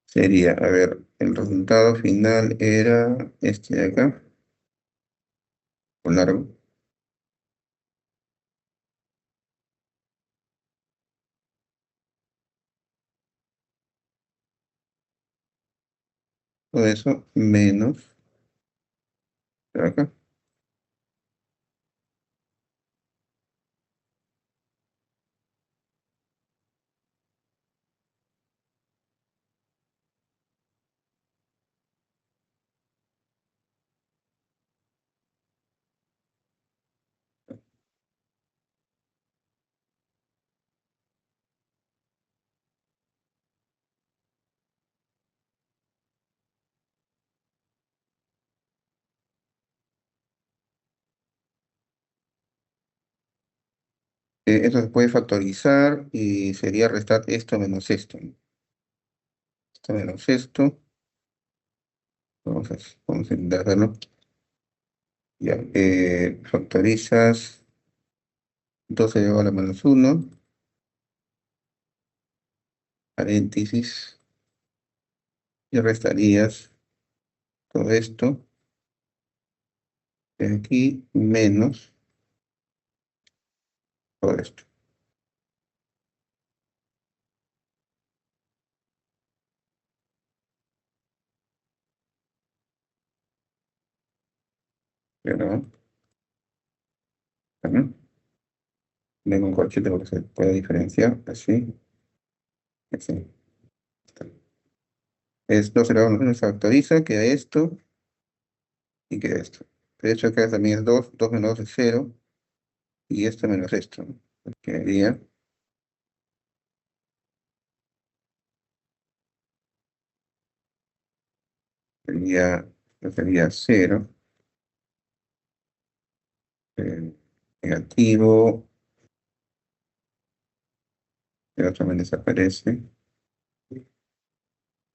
sería, a ver, el resultado final era este de acá, con largo, todo eso menos de acá, eso se puede factorizar y sería restar esto menos esto, ¿no? Esto menos esto, vamos a intentar hacerlo. Ya, factorizas 2 elevado a la menos 1, paréntesis, y restarías todo esto de aquí menos todo esto. Pero, bueno, vengo un corchete porque se puede diferenciar, así, así. Es 2 elevado a la menos 1, se factoriza, queda esto y queda esto. De hecho, acá también es 2, 2 menos 2 es 0, y esto menos esto, ¿no? Quedaría, sería, sería 0, eh, negativo, el otro también desaparece.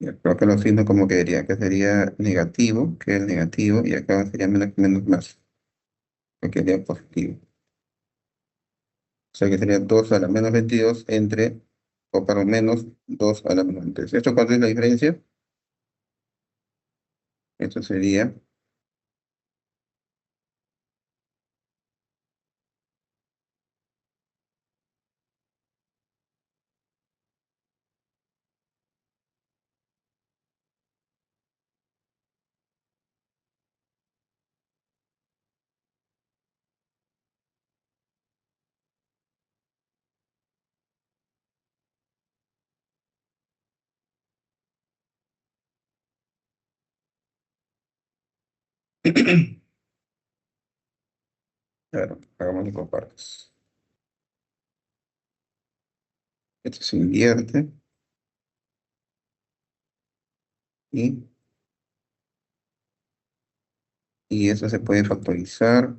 Ya, pero acá lo signo como quedaría, acá sería negativo, que es negativo, y acá sería menos, menos más, que quedaría positivo. O sea que sería 2 a la menos 22 entre, o para menos 2 a la menos 23. ¿Esto cuánto es la diferencia? Esto sería, claro, hagámoslo por partes. Esto se invierte y, y eso se puede factorizar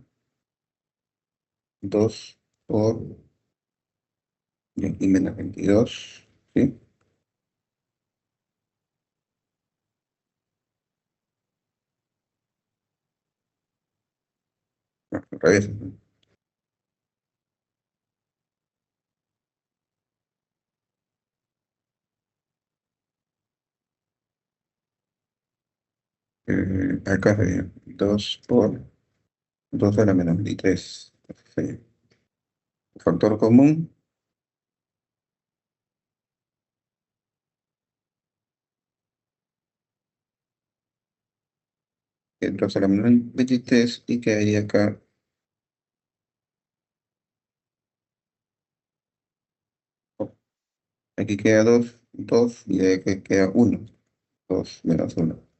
2 por y aquí menos 22, ¿sí? No, al revés, ¿no? Acá sería 2 por 2 a la menos 23. Sí. Factor común, que es 2 a la menos 23, y quedaría acá, aquí queda 2, 2, y de aquí queda 1, 2 menos 1.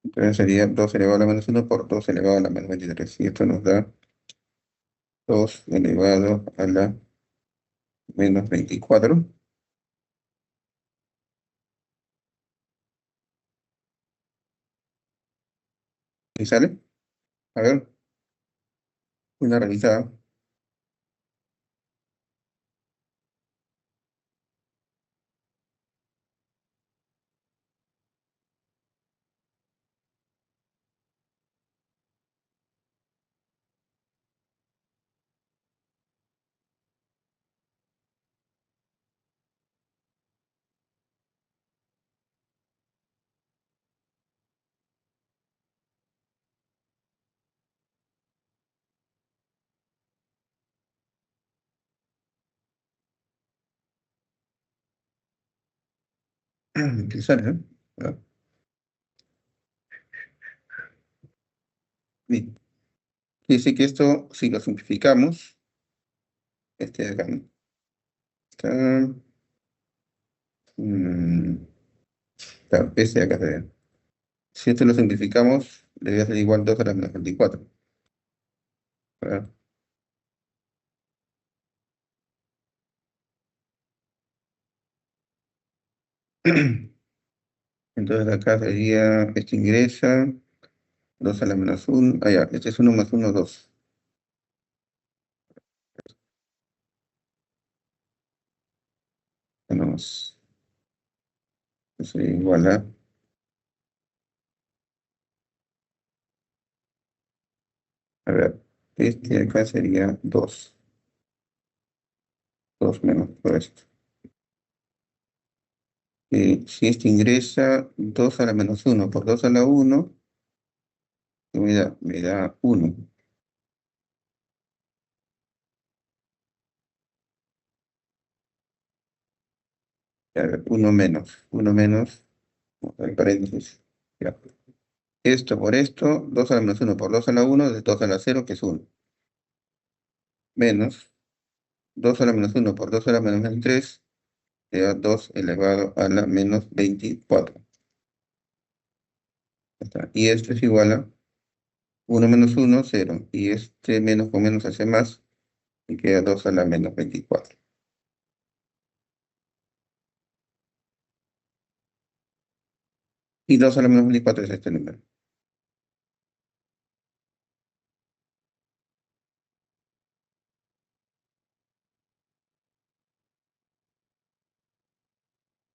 Entonces sería 2 elevado a la menos 1 por 2 elevado a la menos 23. Y esto nos da 2 elevado a la menos 24. ¿Y sale? A ver, una revisada. ¿Qué sale? Ah, bien. Dice que esto, si lo simplificamos, este de acá, ¿no? Está, mm, este de acá sería. Si esto lo simplificamos, debería ser igual 2 a la menos 24. ¿Verdad? Entonces acá sería, este ingresa, 2 a la menos 1. Ah, ya, este es 1 más 1, 2. Tenemos, eso igual a ver, este de acá sería 2. 2 menos todo esto. Si este ingresa 2 a la menos 1 por 2 a la 1, me da 1. A ver, 1 menos, en paréntesis. Ya. Esto por esto, 2 a la menos 1 por 2 a la 1, de 2 a la 0, que es 1. Menos 2 a la menos 1 por 2 a la menos 23, te da 2 elevado a la menos 24. Ya está. Y esto es igual a 1 menos 1, 0. Y este menos con menos hace más, y queda 2 a la menos 24. Y 2 a la menos 24 es este número.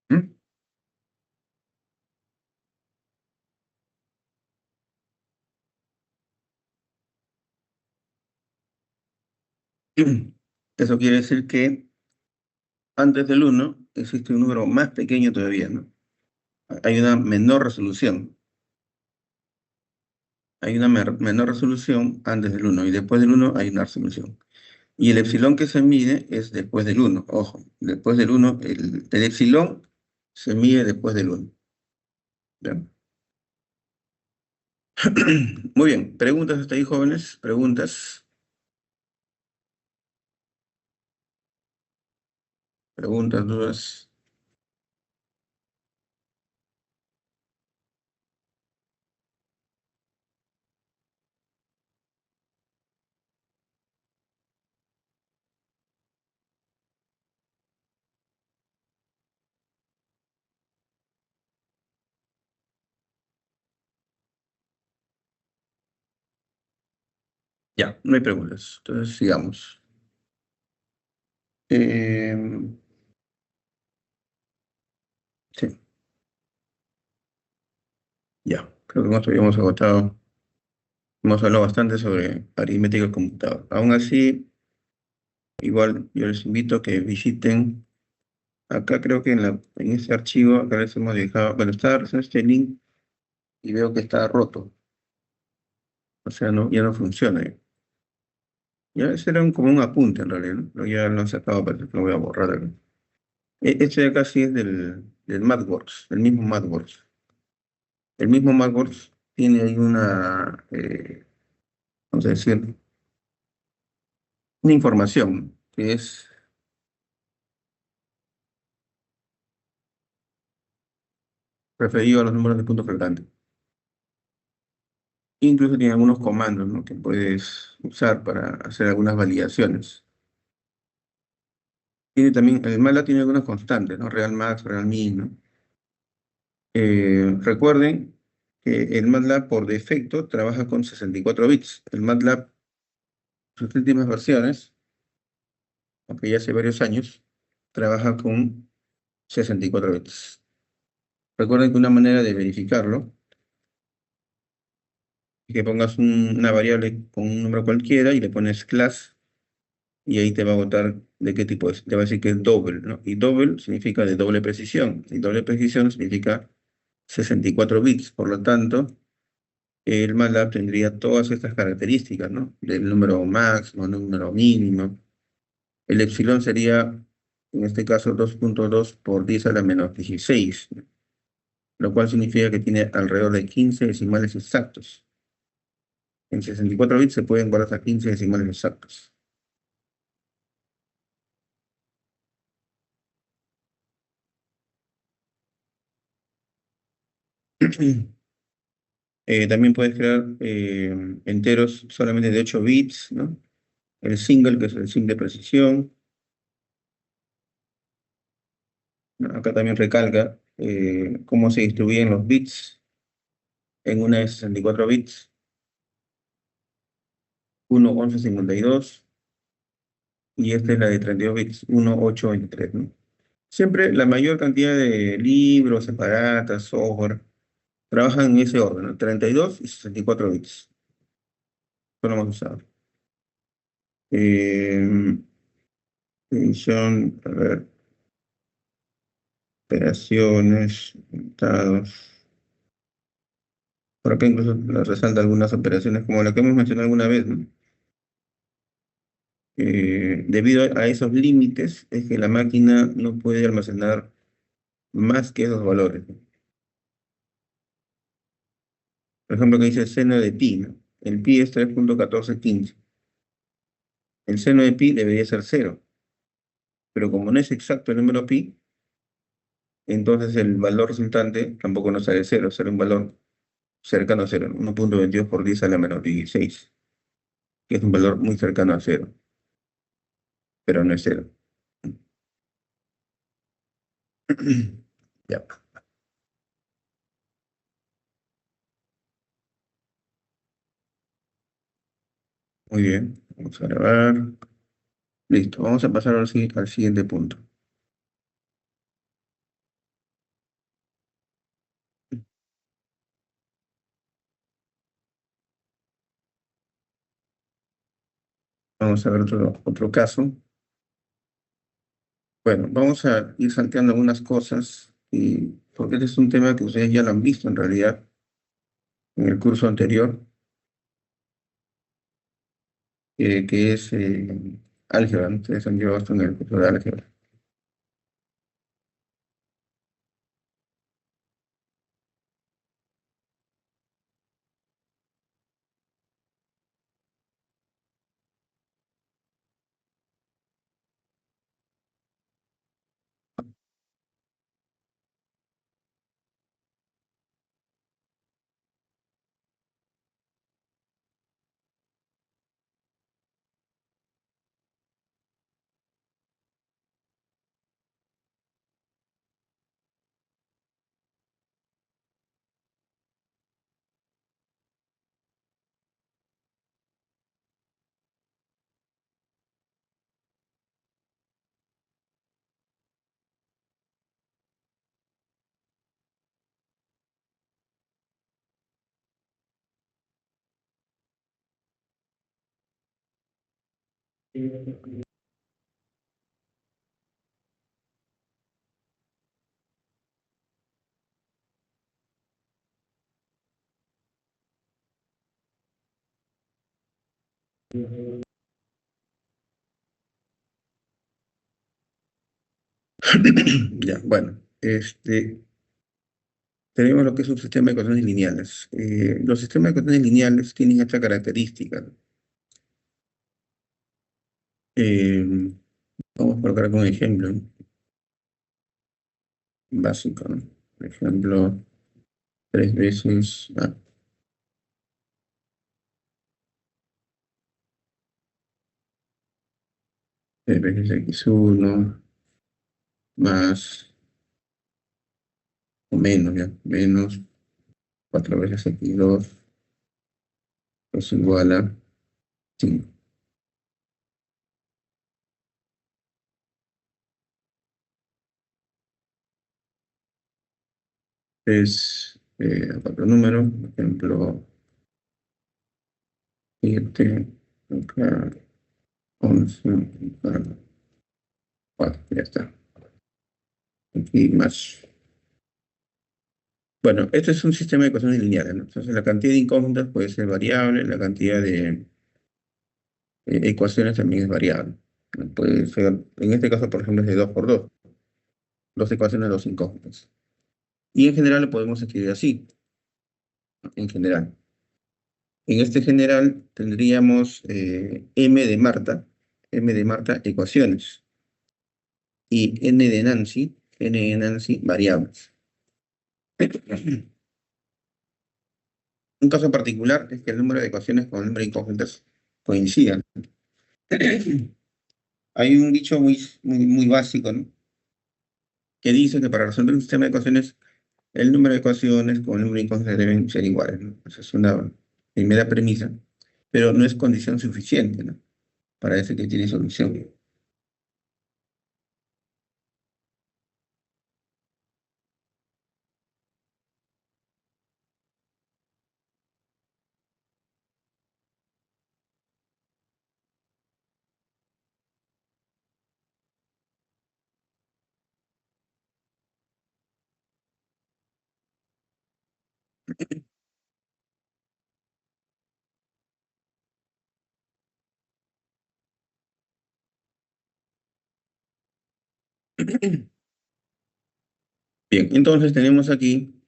¿Mm? Eso quiere decir que antes del 1 existe un número más pequeño todavía, ¿no? Hay una menor resolución. Hay una menor resolución antes del 1 y después del 1 hay una resolución. Y el epsilon que se mide es después del 1. Ojo, después del 1, el epsilon se mide después del 1. ¿Ya? Muy bien, preguntas hasta ahí, jóvenes, preguntas, preguntas, dudas. Ya, no hay preguntas. Entonces, sigamos. Eh, sí, ya, creo que nosotros habíamos agotado. Hemos hablado bastante sobre aritmética del computador. Aún así, igual yo les invito a que visiten, acá creo que en este archivo, acá les hemos dejado, bueno, está recién este link y veo que está roto. O sea, no, ya no funciona. Ya, ese era como un apunte en realidad, ¿no? Pero ya lo han sacado, pero lo voy a borrar acá. Este de acá sí es del MathWorks, el mismo MathWorks. El mismo MathWorks tiene ahí vamos a decir, una información que es referido a los números de punto flotante. Incluso tiene algunos comandos, ¿no?, que puedes usar para hacer algunas validaciones. Tiene también, el MATLAB tiene algunas constantes, ¿no? Real max, real min, ¿no? Recuerden que el MATLAB por defecto trabaja con 64 bits. El MATLAB, sus últimas versiones, aunque ya hace varios años, trabaja con 64 bits. Recuerden que una manera de verificarlo es que pongas una variable con un número cualquiera y le pones class y ahí te va a botar de qué tipo es. Te va a decir que es double, ¿no? Y double significa de doble precisión. Y doble precisión significa 64 bits. Por lo tanto, el MATLAB tendría todas estas características, ¿no? Del número máximo, número mínimo. El epsilon sería, en este caso, 2.2 por 10 a la menos 16, ¿no? Lo cual significa que tiene alrededor de 15 decimales exactos. En 64 bits se pueden guardar hasta 15 decimales exactos. También puedes crear enteros solamente de 8 bits, ¿no? El single, que es el single de precisión, ¿no? Acá también recalca cómo se distribuyen los bits en una de 64 bits, 1, 11, 52, y esta es la de 32 bits, 1, 8, 23, ¿no? Siempre la mayor cantidad de libros, aparatos, software, trabajan en ese orden, ¿no? 32 y 64 bits. Eso lo vamos a usar. Eh, Edición, a ver, operaciones, resultados. Por acá incluso nos resalta algunas operaciones como la que hemos mencionado alguna vez, ¿no? Debido a esos límites, es que la máquina no puede almacenar más que esos valores, ¿no? Por ejemplo, que dice seno de pi, ¿no? El pi es 3.1415. El seno de pi debería ser cero, pero como no es exacto el número pi, entonces el valor resultante tampoco nos sale cero, sale un valor cercano a cero, ¿no? 1.22 por 10 a la menos 16, que es un valor muy cercano a cero, pero no es cero. Ya, muy bien. Vamos a grabar. Listo, vamos a pasar al siguiente punto. Vamos a ver otro caso. Bueno, vamos a ir salteando algunas cosas, porque este es un tema que ustedes ya lo han visto en realidad en el curso anterior, que es álgebra, ¿no? Ustedes han llevado esto en el curso de álgebra. Ya, bueno, tenemos lo que es un sistema de ecuaciones lineales. Los sistemas de ecuaciones lineales tienen esta característica, ¿no? Eh, Vamos a colocar como ejemplo, ¿no? Básico, ¿no? Por ejemplo, 3 veces, 3 veces x1 más o menos, ¿ya? Menos 4 veces x2 es igual a 5. Es otro número, por ejemplo, 7, acá 11, acá 4, ya está. Aquí más. Bueno, este es un sistema de ecuaciones lineales, ¿no? Entonces la cantidad de incógnitas puede ser variable, la cantidad de ecuaciones también es variable, ¿no? Puede ser, en este caso, por ejemplo, es de 2 por 2, dos ecuaciones, dos incógnitas. Y en general lo podemos escribir así, ¿no? En general. En este general tendríamos M de Marta ecuaciones, y N de Nancy variables. Un caso particular es que el número de ecuaciones con el número de incógnitas coincidan. Hay un dicho muy básico, ¿no? Que dice que para resolver un sistema de ecuaciones, el número de ecuaciones con el número de incógnitas deben ser iguales, ¿no? Esa es una primera premisa, pero no es condición suficiente, ¿no? Para decir que tiene solución. Bien, entonces tenemos aquí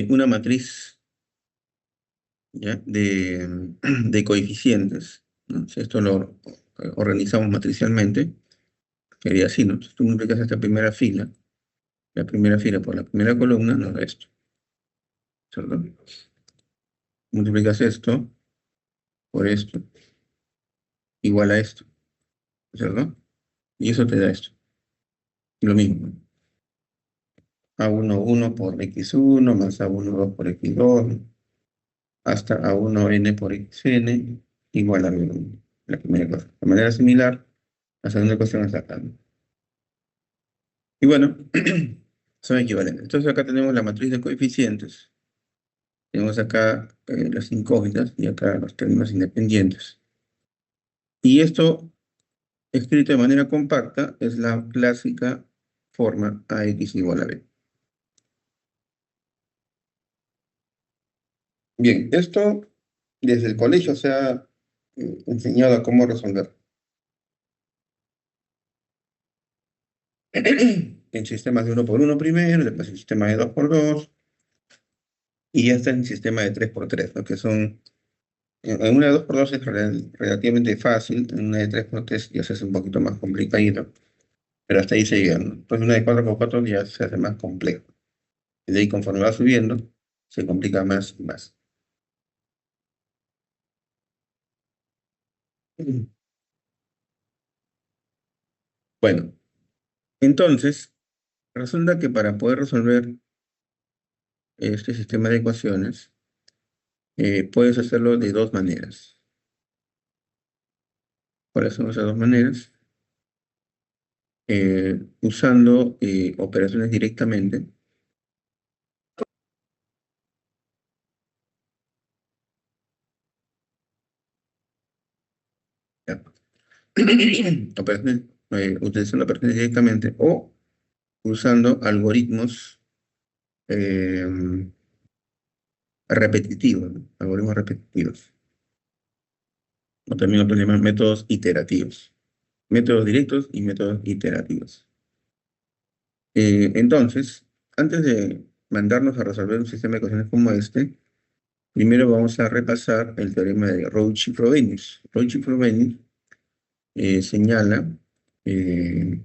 una matriz, ¿ya? De coeficientes, ¿no? Si esto lo organizamos matricialmente, sería así, ¿no? Entonces tú multiplicas esta primera fila, la primera fila por la primera columna, nos da esto, ¿cierto? Multiplicas esto por esto, igual a esto, ¿cierto? Y eso te da esto. Lo mismo, ¿no? A11 por x1 más A12 por x2 hasta A1n por xn igual a la primera cosa. De manera similar, la segunda ecuación es acá, ¿no? Y bueno, son equivalentes. Entonces acá tenemos la matriz de coeficientes. Tenemos acá las incógnitas y acá los términos independientes. Y esto, escrito de manera compacta, es la clásica forma AX igual a B. Bien, esto desde el colegio se ha enseñado a cómo resolver en sistemas de uno por uno primero, después en sistemas de 2 por 2 y ya está en sistema de 3 por 3, ¿no? Que son, en una de 2 por 2 es relativamente fácil, en una de 3 por 3 ya se hace un poquito más complicadito, pero hasta ahí se llega, ¿no? Entonces una de 4 por 4 ya se hace más complejo. Y de ahí conforme va subiendo, se complica más y más. Bueno, entonces, resulta que para poder resolver este sistema de ecuaciones, puedes hacerlo de dos maneras. ¿Cuáles son esas dos maneras? Usando operaciones directamente. ¿Ya? Operaciones, utilizando operaciones directamente o usando algoritmos eh, repetitivos, ¿no? Algoritmos repetitivos. o también otros llaman métodos iterativos. Métodos directos y métodos iterativos. Entonces, antes de mandarnos a resolver un sistema de ecuaciones como este, primero vamos a repasar el teorema de Cauchy-Frobenius. Cauchy-Frobenius señala, eh,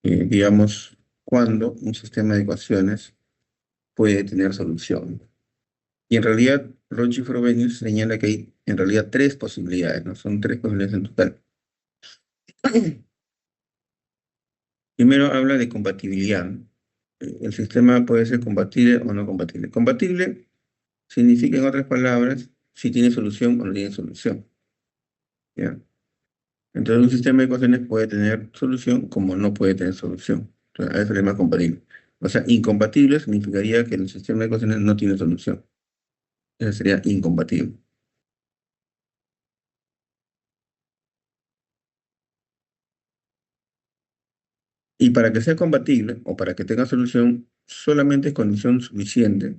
digamos, cuándo un sistema de ecuaciones puede tener solución. Y en realidad, Cauchy-Frobenius señala que hay en realidad tres posibilidades, ¿no? Son tres posibilidades en total. Primero habla de compatibilidad, ¿no? El sistema puede ser compatible o no compatible. Compatible significa, en otras palabras, si tiene solución o no tiene solución. ¿Ya? Entonces, un sistema de ecuaciones puede tener solución como no puede tener solución. Entonces, a eso le llama compatible. O sea, incompatible significaría que el sistema de ecuaciones no tiene solución. Eso sería incompatible. Y para que sea compatible o para que tenga solución, solamente es condición suficiente,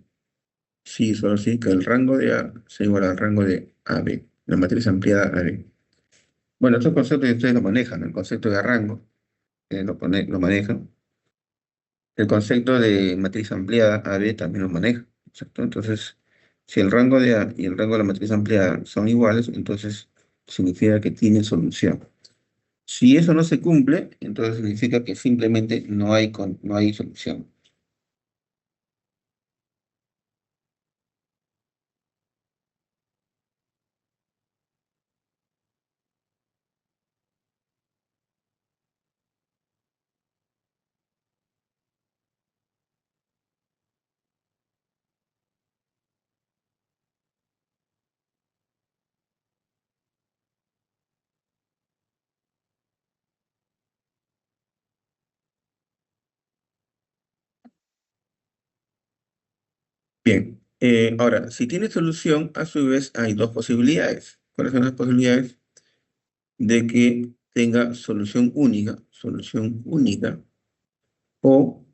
sí, solo sí, que el rango de A sea igual al rango de AB, la matriz ampliada AB. Bueno, estos conceptos ustedes lo manejan, ¿no? El concepto de rango, lo manejan. El concepto de matriz ampliada AB también lo maneja, ¿cierto? Entonces, si el rango de A y el rango de la matriz ampliada son iguales, entonces significa que tiene solución. Si eso no se cumple, entonces significa que simplemente no hay solución. Bien, ahora, si tiene solución, a su vez hay dos posibilidades. ¿Cuáles son las posibilidades? De que tenga solución única, o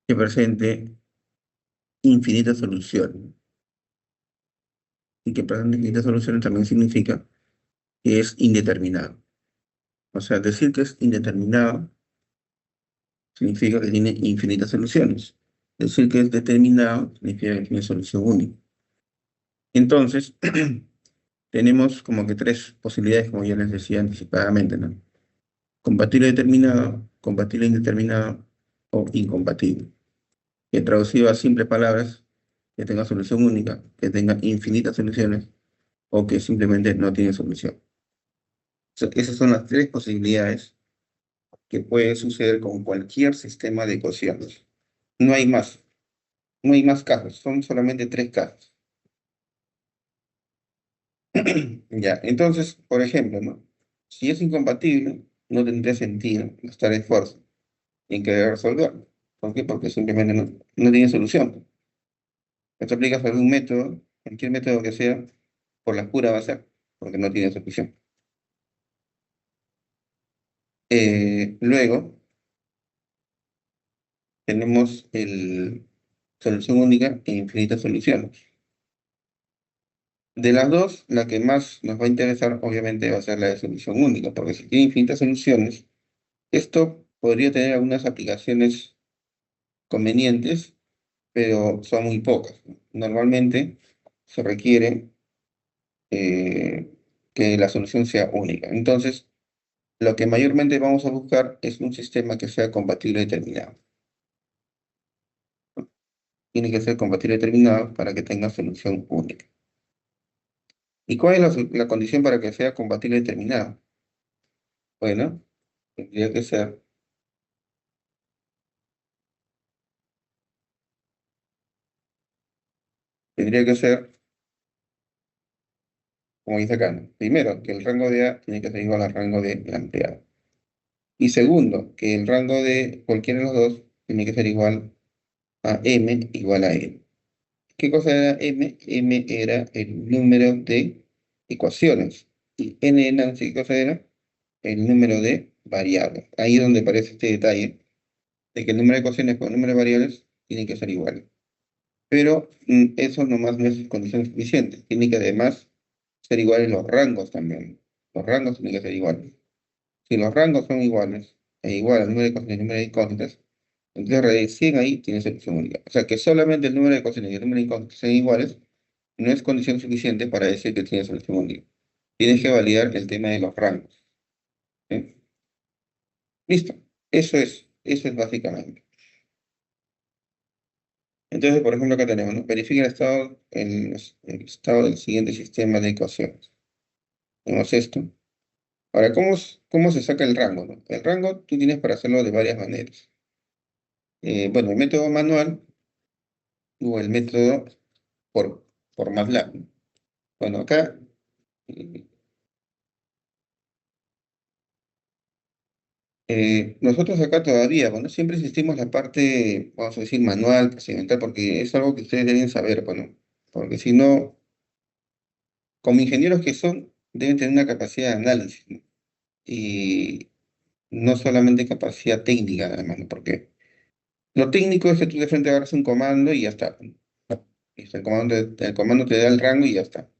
que presente infinitas soluciones. Y que presente infinitas soluciones también significa que es indeterminado. O sea, decir que es indeterminado significa que tiene infinitas soluciones. Decir que es determinado significa que tiene solución única. Entonces, tenemos como que tres posibilidades, como ya les decía anticipadamente, ¿no? Compatible determinado, compatible indeterminado o incompatible. Que traducido a simples palabras, que tenga solución única, que tenga infinitas soluciones o que simplemente no tiene solución. Esas son las tres posibilidades que puede suceder con cualquier sistema de ecuaciones. No hay más, no hay más casos, son solamente tres casos. Ya, entonces, por ejemplo, ¿no? Si es incompatible, no tendría sentido gastar esfuerzo en querer resolverlo. ¿Por qué? Porque simplemente no tiene solución. Esto aplicas algún método, cualquier método que sea, por la pura va a ser, porque no tiene solución. Luego, tenemos el solución única e infinitas soluciones. De las dos, la que más nos va a interesar, obviamente, va a ser la de solución única, porque si tiene infinitas soluciones, esto podría tener algunas aplicaciones convenientes, pero son muy pocas, ¿no? Normalmente se requiere que la solución sea única. Entonces, lo que mayormente vamos a buscar es un sistema que sea compatible determinado. Tiene que ser compatible determinado para que tenga solución única. ¿Y cuál es la condición para que sea compatible determinado? Bueno, tendría que ser, tendría que ser, como dice acá, ¿no? Primero, que el rango de A tiene que ser igual al rango de la empleada. Y segundo, que el rango de cualquiera de los dos tiene que ser igual a M igual a N. ¿Qué cosa era M? M era el número de ecuaciones. Y N era, ¿qué cosa era? El número de variables. Ahí es donde aparece este detalle de que el número de ecuaciones con el número de variables tienen que ser iguales. Pero eso nomás no es condición suficiente. Tiene que además ser iguales los rangos también. Los rangos tienen que ser iguales. Si los rangos son iguales, e igual al número de cosas y el número de incógnitas, entonces raíz de 100 ahí tiene solución única. O sea que solamente el número de cosas y el número de incógnitas sean iguales no es condición suficiente para decir que tiene solución única. Tienes que validar el tema de los rangos. ¿Sí? Listo. Eso es básicamente. Entonces, por ejemplo, acá tenemos, ¿no? Verifica el estado del siguiente sistema de ecuaciones. Tenemos esto. Ahora, ¿cómo se saca el rango, no? El rango tú tienes para hacerlo de varias maneras. Bueno, el método manual o el método por, por MATLAB, ¿no? Bueno, acá eh, nosotros acá todavía, bueno, siempre insistimos la parte, vamos a decir, manual, procedimental, porque es algo que ustedes deben saber, bueno, porque si no, como ingenieros que son, deben tener una capacidad de análisis, ¿no? Y no solamente capacidad técnica, además, ¿no? Porque lo técnico es que tú de frente agarras un comando y ya está, ¿no? El comando te da el rango y ya está.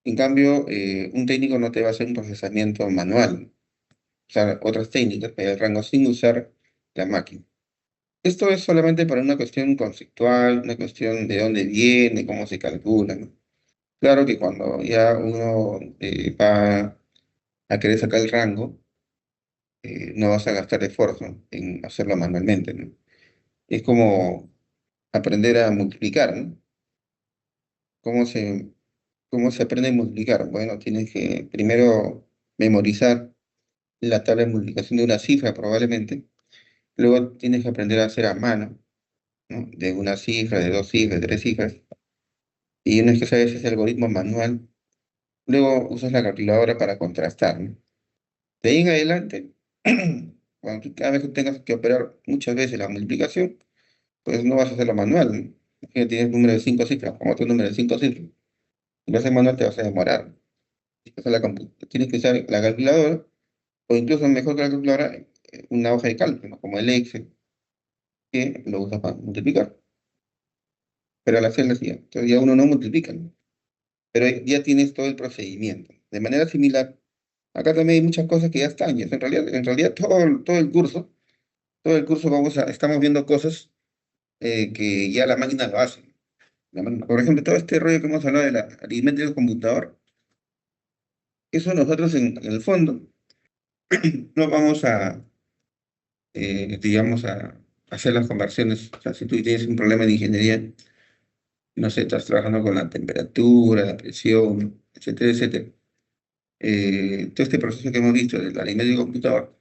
En cambio, un técnico no te va a hacer un procesamiento manual, usar otras técnicas para el rango sin usar la máquina. Esto es solamente para una cuestión conceptual, una cuestión de dónde viene, cómo se calcula, ¿no? Claro que cuando ya uno va a querer sacar el rango, no vas a gastar esfuerzo en hacerlo manualmente, ¿no? Es como aprender a multiplicar, ¿no? ¿Cómo se, cómo se aprende a multiplicar? Bueno, tienes que primero memorizar la tabla de multiplicación de una cifra, probablemente. Luego tienes que aprender a hacer a mano, ¿no? De una cifra, de dos cifras, de tres cifras. Y una vez que sabes ese algoritmo manual, luego usas la calculadora para contrastar, ¿no? De ahí en adelante, cada vez que tengas que operar muchas veces la multiplicación, pues no vas a hacerlo manual, ¿no? Que tienes un número de cinco cifras, como otro número de cinco cifras. Si lo haces manual te vas a demorar. Tienes que usar la calculadora, o incluso mejor que la calculadora, una hoja de cálculo, ¿no? Como el Excel, que lo usas para multiplicar. Pero al hacerlo así, entonces ya uno no multiplica, ¿no? Pero ya tienes todo el procedimiento. De manera similar, acá también hay muchas cosas que ya están. En realidad todo el curso estamos viendo cosas que ya la máquina lo hace. Por ejemplo, todo este rollo que hemos hablado de la aritmética del computador, eso nosotros en el fondo no vamos digamos, a hacer las conversiones. O sea, si tú tienes un problema de ingeniería, no sé, estás trabajando con la temperatura, la presión, etcétera, etcétera. Todo este proceso que hemos visto del aritmética del computador,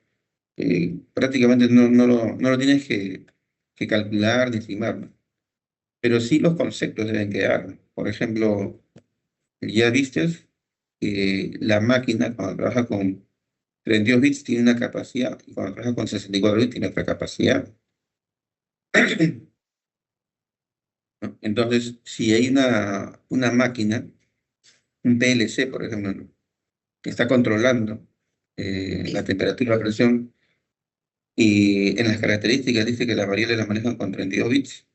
prácticamente no lo tienes que calcular ni estimar, ¿no? Pero sí los conceptos deben quedar, ¿no? Por ejemplo, ya vistes que la máquina cuando trabaja con 32 bits tiene una capacidad y cuando trabaja con 64 bits tiene otra capacidad, ¿no? Entonces, si hay una máquina, un PLC, por ejemplo, ¿no? Que está controlando la temperatura y la presión, y en las características dice que las variables las manejan con 32 bits,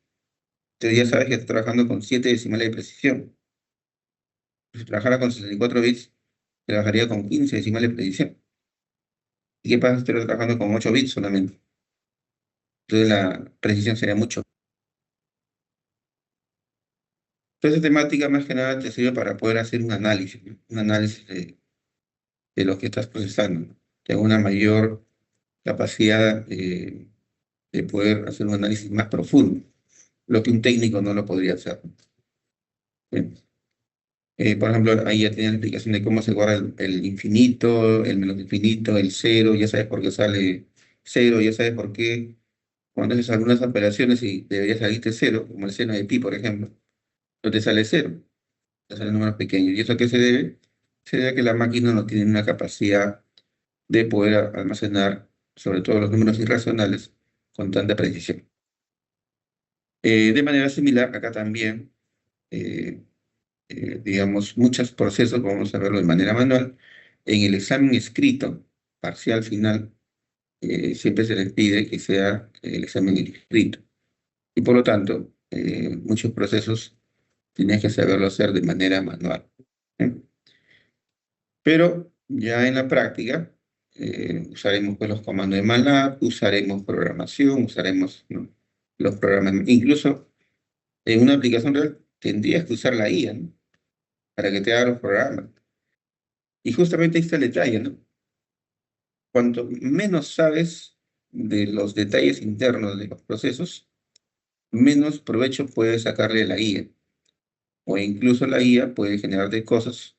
entonces ya sabes que está trabajando con 7 decimales de precisión. Si trabajara con 64 bits, trabajaría con 15 decimales de precisión. ¿Y qué pasa si estuviera trabajando con 8 bits solamente? Entonces la precisión sería mucho. Toda esa temática más que nada te sirve para poder hacer un análisis, ¿no? Un análisis de lo que estás procesando, ¿no? Tenga una mayor capacidad de poder hacer un análisis más profundo, lo que un técnico no lo podría hacer. Bien. Por ejemplo, ahí ya tiene la explicación de cómo se guarda el infinito, el menos infinito, el cero, ya sabes por qué sale cero, ya sabes por qué cuando haces algunas operaciones y debería salirte cero, como el seno de pi, por ejemplo, no te sale cero, te salen números pequeños. ¿Y eso a qué se debe? Se debe a que la máquina no tiene una capacidad de poder almacenar, sobre todo los números irracionales, con tanta precisión. De manera similar, acá también, eh, digamos, muchos procesos, vamos a verlo de manera manual. En el examen escrito, parcial final, siempre se les pide que sea el examen escrito. Y por lo tanto, muchos procesos tienes que saberlo hacer de manera manual. ¿Eh? Pero ya en la práctica usaremos pues, los comandos de MATLAB, usaremos programación, usaremos, ¿no?, los programas. Incluso en una aplicación real tendrías que usar la IA, ¿no?, para que te haga los programas. Y justamente ahí está el detalle, ¿no? Cuanto menos sabes de los detalles internos de los procesos, menos provecho puedes sacarle a la IA. O incluso la IA puede generarte cosas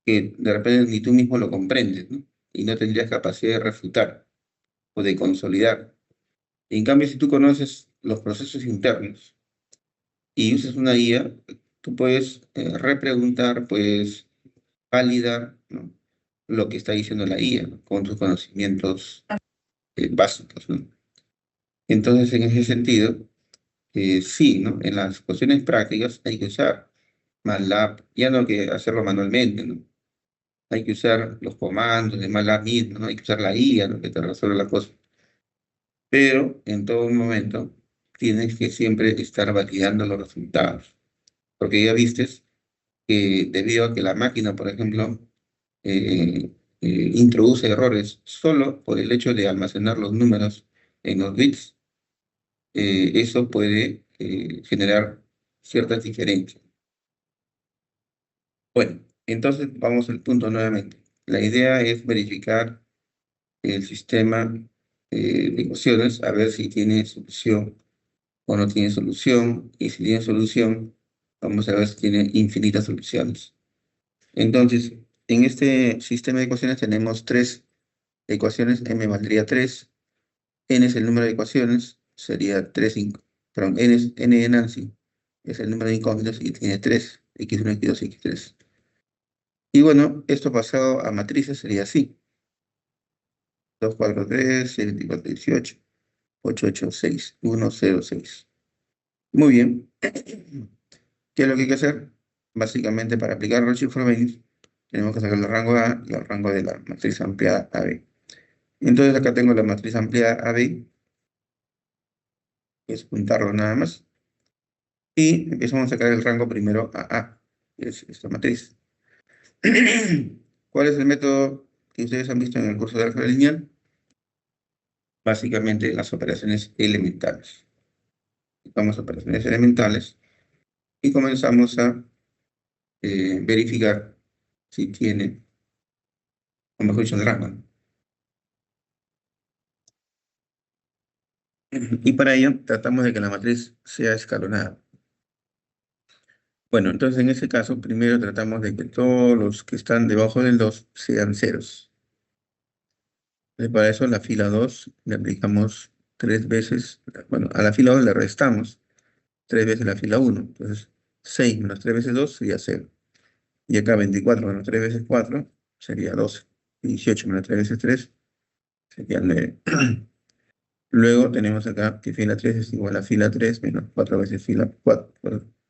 que de repente ni tú mismo lo comprendes, ¿no? Y no tendrías capacidad de refutar o de consolidar. En cambio, si tú conoces los procesos internos y usas una IA, tú puedes repreguntar, puedes validar, ¿no?, lo que está diciendo la IA, ¿no?, con tus conocimientos básicos, ¿no? Entonces, en ese sentido, sí, ¿no?, en las cuestiones prácticas hay que usar MATLAB, ya no hay que hacerlo manualmente, ¿no? Hay que usar los comandos de MATLAB mismo, ¿no? Hay que usar la IA, ¿no?, que te resuelve la cosa. Pero en todo momento tienes que siempre estar validando los resultados, porque ya vistes que debido a que la máquina, por ejemplo, introduce errores solo por el hecho de almacenar los números en los bits, eso puede generar ciertas diferencias. Bueno, entonces vamos al punto nuevamente. La idea es verificar el sistema de ecuaciones, a ver si tiene solución o no tiene solución, y si tiene solución, vamos a ver si tiene infinitas soluciones. Entonces, en este sistema de ecuaciones tenemos tres ecuaciones, m valdría 3, n es el número de ecuaciones, sería 3, perdón, n de Nancy es el número de incógnitos y tiene 3, x1, x2, x3. Y bueno, esto pasado a matrices sería así: 2, 4, 3, 6, 24, 18, 8, 8, 6, 1, 0, 6. Muy bien. ¿Qué es lo que hay que hacer? Básicamente, para aplicar Ricci Frobenius, tenemos que sacar el rango A y el rango de la matriz ampliada AB. Entonces, acá tengo la matriz ampliada AB, que es juntarlo nada más. Y empezamos a sacar el rango primero a A, que es esta matriz. ¿Cuál es el método que ustedes han visto en el curso de álgebra lineal? Básicamente, las operaciones elementales. Vamos a operaciones elementales y comenzamos a verificar si tiene, o mejor dicho, el rango, ¿no? Y para ello tratamos de que la matriz sea escalonada. Bueno, entonces en ese caso, primero tratamos de que todos los que están debajo del 2 sean ceros. Y para eso, la fila 2 le aplicamos 3 veces, bueno, a la fila 2 le restamos 3 veces la fila 1. Entonces, 6 menos 3 veces 2 sería 0. Y acá 24 menos 3 veces 4 sería 12. Y 18 menos 3 veces 3 sería 9. Luego tenemos acá que fila 3 es igual a fila 3 menos 4 veces fila 4,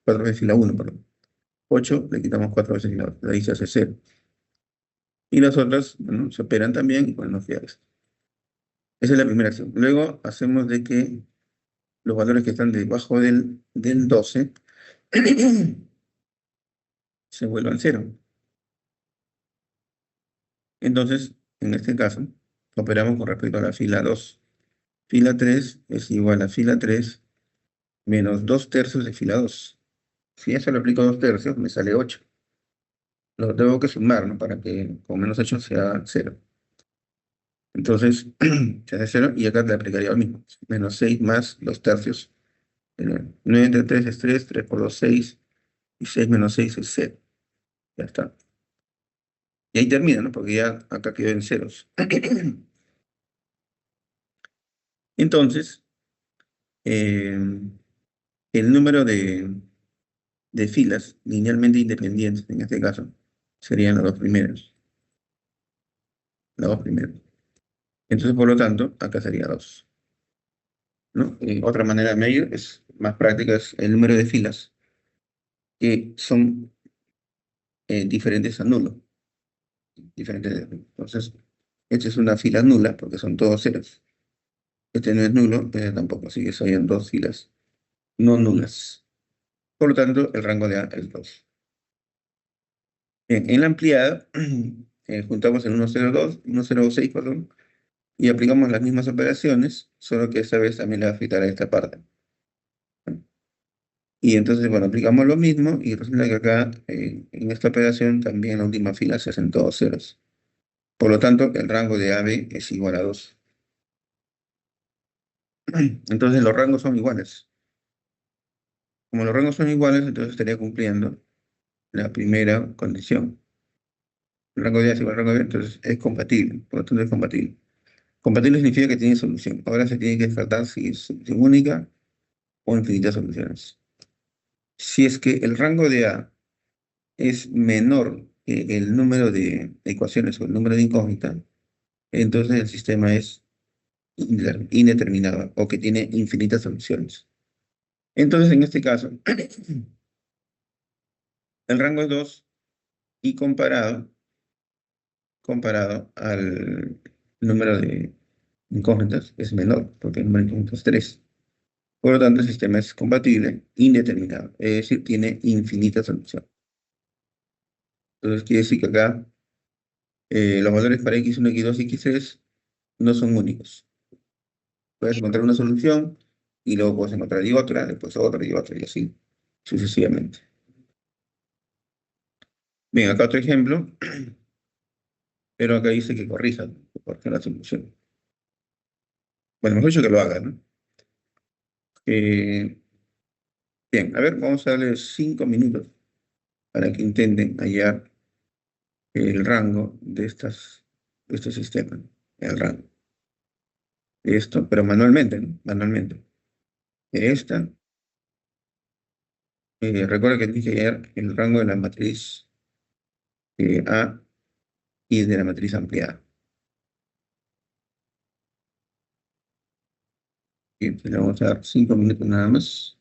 4 veces fila 1, perdón. 8, le quitamos 4 veces fila 2, de ahí se hace 0. Y las otras, bueno, se operan también y pues no fiables. Esa es la primera acción. Luego hacemos de que los valores que están debajo del 12 se vuelvan 0. Entonces, en este caso, operamos con respecto a la fila 2. Fila 3 es igual a fila 3 menos 2 tercios de fila 2. Si eso lo aplico a 2 tercios, me sale 8. Lo tengo que sumar, ¿no?, para que con menos 8 sea 0. Entonces, se hace 0 y acá le aplicaría lo mismo. Menos 6 más 2 tercios. 9 entre 3 es 3, 3 por 2, 6. Y 6 menos 6 es 0. Ya está. Y ahí termina, ¿no? Porque ya acá quedó en ceros. Entonces, eh, el número de filas linealmente independientes, en este caso, serían las dos primeras. Las dos primeras. Entonces, por lo tanto, acá sería 2. ¿No? Otra manera de medir es más práctica, es el número de filas que son diferentes a nulo. Entonces, esta es una fila nula porque son todos ceros. Este no es nulo, este tampoco, así que serían dos filas no nulas. Por lo tanto, el rango de A es 2. Bien, en la ampliada, juntamos el 102, 106, perdón, y aplicamos las mismas operaciones, solo que esta vez también le va a afectar a esta parte. Y entonces, bueno, aplicamos lo mismo y resulta que acá, en esta operación, también la última fila se hacen todos ceros. Por lo tanto, el rango de AB es igual a 2. Entonces, los rangos son iguales. Como los rangos son iguales, entonces estaría cumpliendo la primera condición. El rango de A es igual al rango de B, entonces es compatible. Por lo tanto, es compatible. Compatible significa que tiene solución. Ahora se tiene que descartar si es solución única o infinitas soluciones. Si es que el rango de A es menor que el número de ecuaciones o el número de incógnitas, entonces el sistema es indeterminado o que tiene infinitas soluciones. Entonces, en este caso, el rango es 2 y comparado al número de incógnitas es menor, porque el número de incógnitas es 3. Por lo tanto, el sistema es compatible, indeterminado, es decir, tiene infinitas soluciones. Entonces, quiere decir que acá los valores para x1, x2 y x3 no son únicos. Puedes encontrar una solución y luego puedes encontrar y otra, después otra y así sucesivamente. Bien, acá otro ejemplo, pero acá dice que corrija, porque la solución. Bueno, mejor dicho que lo haga, ¿no? Eh, bien, a ver, vamos a darle 5 minutos para que intenten hallar el rango de estos sistemas, el rango de esto, pero manualmente, ¿no? Manualmente. De esta, recuerda que dije hallar el rango de la matriz A y de la matriz ampliada. Y le vamos a dar 5 minutos nada más.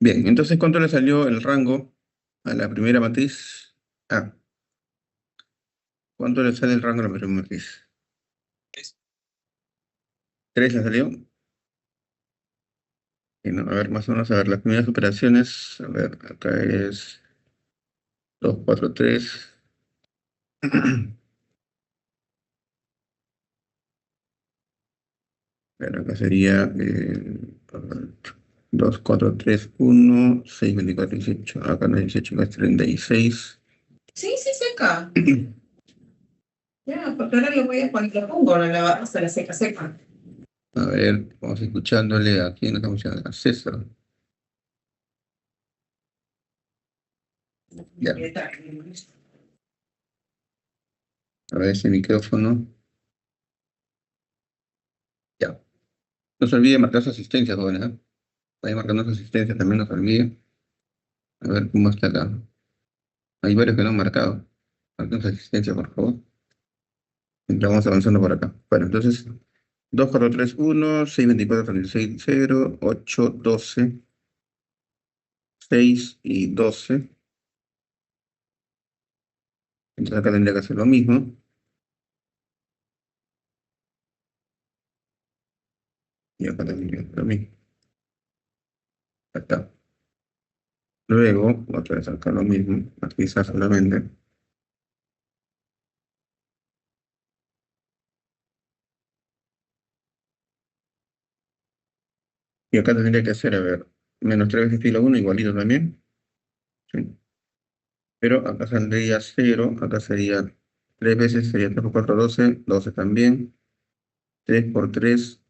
Bien, entonces, ¿cuánto le salió el rango a la primera matriz? Ah, ¿cuánto le sale el rango a la primera matriz? 3 le salió. Y no, a ver, más o menos, a ver, las primeras operaciones, a ver, acá es 2 4 3. Pero acá sería 2, 4, 3, 1, 6, 24, 18. Acá no es 18, acá es 36. Sí, sí, seca. Ya, porque ahora le voy a poner, lo pongo, ahora la hasta la seca, seca. A ver, vamos escuchándole a quién estamos escuchando. A César. Ya, a ver ese micrófono. Ya. No se olvide marcar su asistencia, joven, ¿eh? Vaya marcando su asistencia, también no se olvide. A ver cómo está acá. Hay varios que no han marcado. Marquen su asistencia, por favor. Mientras vamos avanzando por acá. Bueno, entonces, 2 4 3 1 6 24 36 0 8 12 6 y 12. Entonces acá tendría que hacer lo mismo. Y acá tendría que hacer lo mismo. Acá. Luego, otra vez acá lo mismo. Matizar solamente. Y acá tendría que hacer, a ver, menos 3 veces filo 1 igualito también. ¿Sí? Pero acá saldría 0. Acá sería 3 veces, sería 3 por 4 12. 12 también. 3 por 3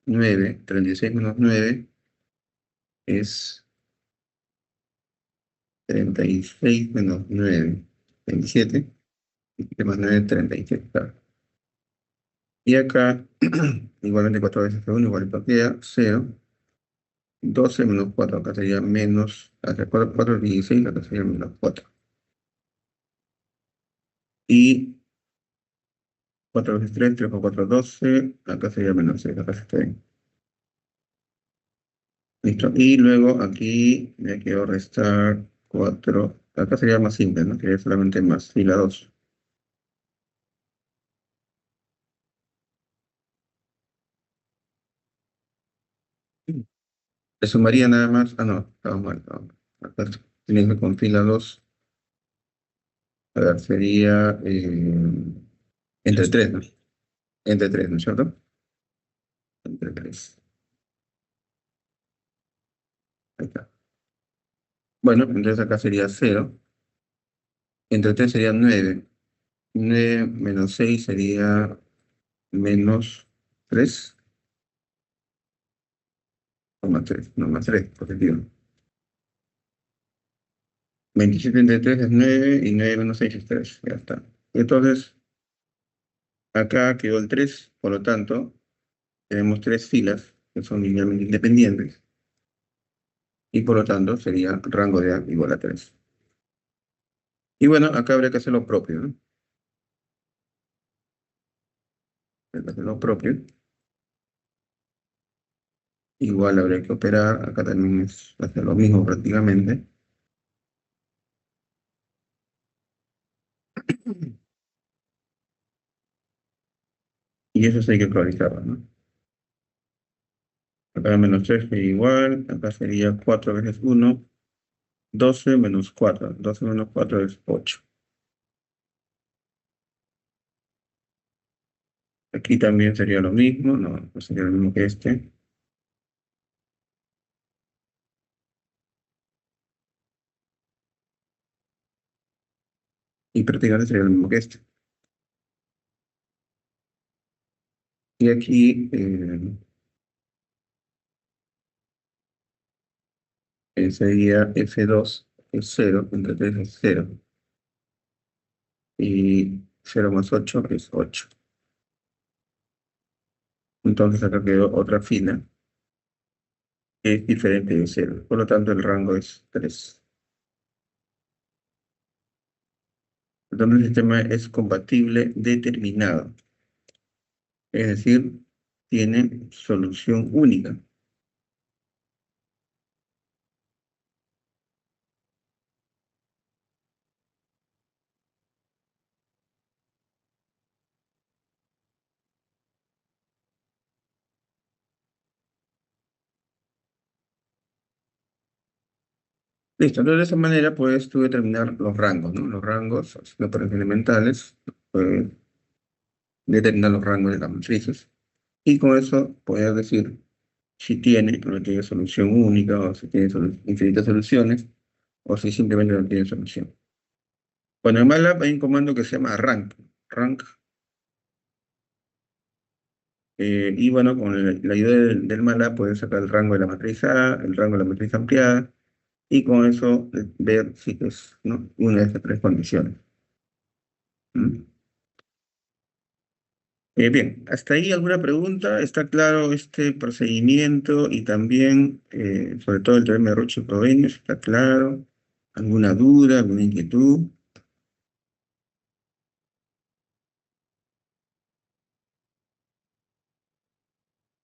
9. 36 menos 9 es 36 menos 9. 27. Y 7 más 9, 37. Claro. Y acá, igualmente 4 veces uno igualito queda 0. 12 menos 4 acá sería menos, acá 4, 4 es 16, acá sería menos 4. Y 4 veces 3 3 por 4 12, acá sería menos 6, acá está bien. Listo. Y luego aquí me quiero restar 4, acá sería más simple, ¿no? Sería solamente más fila 2. Le sumaría nada más, no, estaba mal, estaba mal. Acá tenía que con fila 2, a ver, sería entre 3, ¿no? Entre 3, ¿no es cierto? Entre 3. Ahí está. Bueno, entonces acá sería 0. Entre 3 sería 9. 9 menos 6 sería menos 3. O más 3, no, más 3, positivo. 27 entre 3 es 9 y 9 menos 6 es 3. Ya está. Entonces, acá quedó el 3, por lo tanto, tenemos 3 filas que son linealmente independientes. Y por lo tanto, sería rango de A igual a 3. Y bueno, acá habría que hacer lo propio, ¿no? Habría que hacer lo propio. Igual habría que operar. Acá también es hacer lo mismo prácticamente. Y eso sí hay que priorizarlo, ¿no? Acá menos 3 sería igual. Acá sería 4 veces 1. 12 menos 4. 12 menos 4 es 8. Aquí también sería lo mismo. No, no sería lo mismo que este. Y prácticamente sería lo mismo que este. Y aquí sería F2 es 0. Entre 3 es 0. Y 0 más 8 es 8. Entonces acá quedó otra fila que es diferente de 0. Por lo tanto, el rango es 3. Entonces el sistema es compatible determinado. Es decir, tiene solución única. Listo, entonces de esa manera puedes tú determinar los rangos, ¿no? Los rangos, haciendo operaciones elementales, puedes determinar los rangos de las matrices. Y con eso puedes decir si tiene o no tiene solución única, o si tiene infinitas soluciones, o si simplemente no tiene solución. Bueno, en MATLAB hay un comando que se llama rank. Rank. Y bueno, con la ayuda del MATLAB puedes sacar el rango de la matriz A, el rango de la matriz ampliada, y con eso ver si es, ¿no?, una de estas tres condiciones. ¿Mm? Bien, ¿hasta ahí alguna pregunta? ¿Está claro este procedimiento y también, sobre todo el teorema de Roche-Frobenius? ¿Está claro? ¿Alguna duda, alguna inquietud?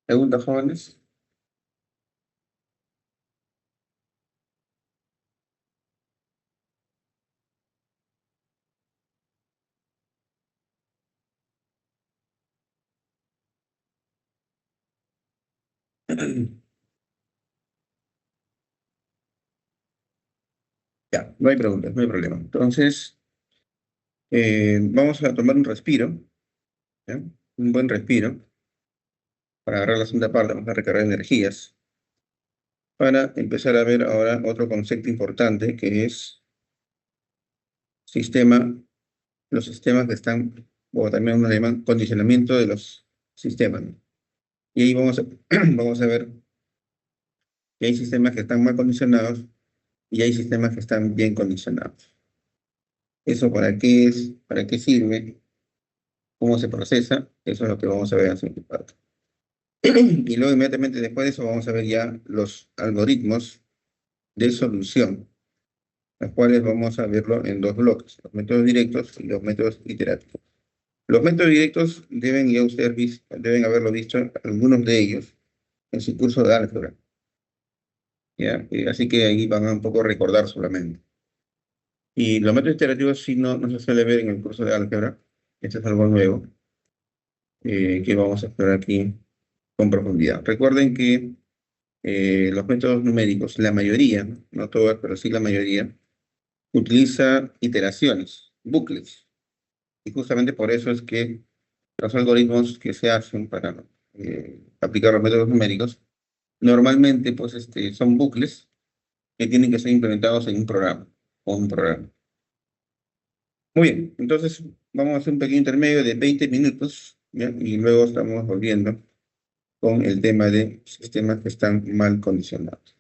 ¿Preguntas, jóvenes? Ya, no hay preguntas, no hay problema. Entonces, vamos a tomar un respiro, ¿ya? Un buen respiro para agarrar la segunda parte, vamos a recargar energías, para empezar a ver ahora otro concepto importante que es sistema, los sistemas que están, o también nos llaman condicionamiento de los sistemas, ¿no? Y ahí vamos a ver que hay sistemas que están mal condicionados y hay sistemas que están bien condicionados. ¿Eso para qué es? ¿Para qué sirve? ¿Cómo se procesa? Eso es lo que vamos a ver en la siguiente parte. Y luego inmediatamente después de eso vamos a ver ya los algoritmos de solución, los cuales vamos a verlo en dos bloques, los métodos directos y los métodos iterativos. Los métodos directos deben haberlo visto algunos de ellos en su curso de álgebra, ¿ya? Así que ahí van a un poco recordar solamente. Y los métodos iterativos sí no se suele ver en el curso de álgebra. Este es algo nuevo que vamos a explorar aquí con profundidad. Recuerden que los métodos numéricos, la mayoría, no todas, pero sí la mayoría, utiliza iteraciones, bucles. Y justamente por eso es que los algoritmos que se hacen para aplicar los métodos numéricos, normalmente pues, son bucles que tienen que ser implementados en un programa o un programa. Muy bien, entonces vamos a hacer un pequeño intermedio de 20 minutos, ¿ya? Y luego estamos volviendo con el tema de sistemas que están mal condicionados.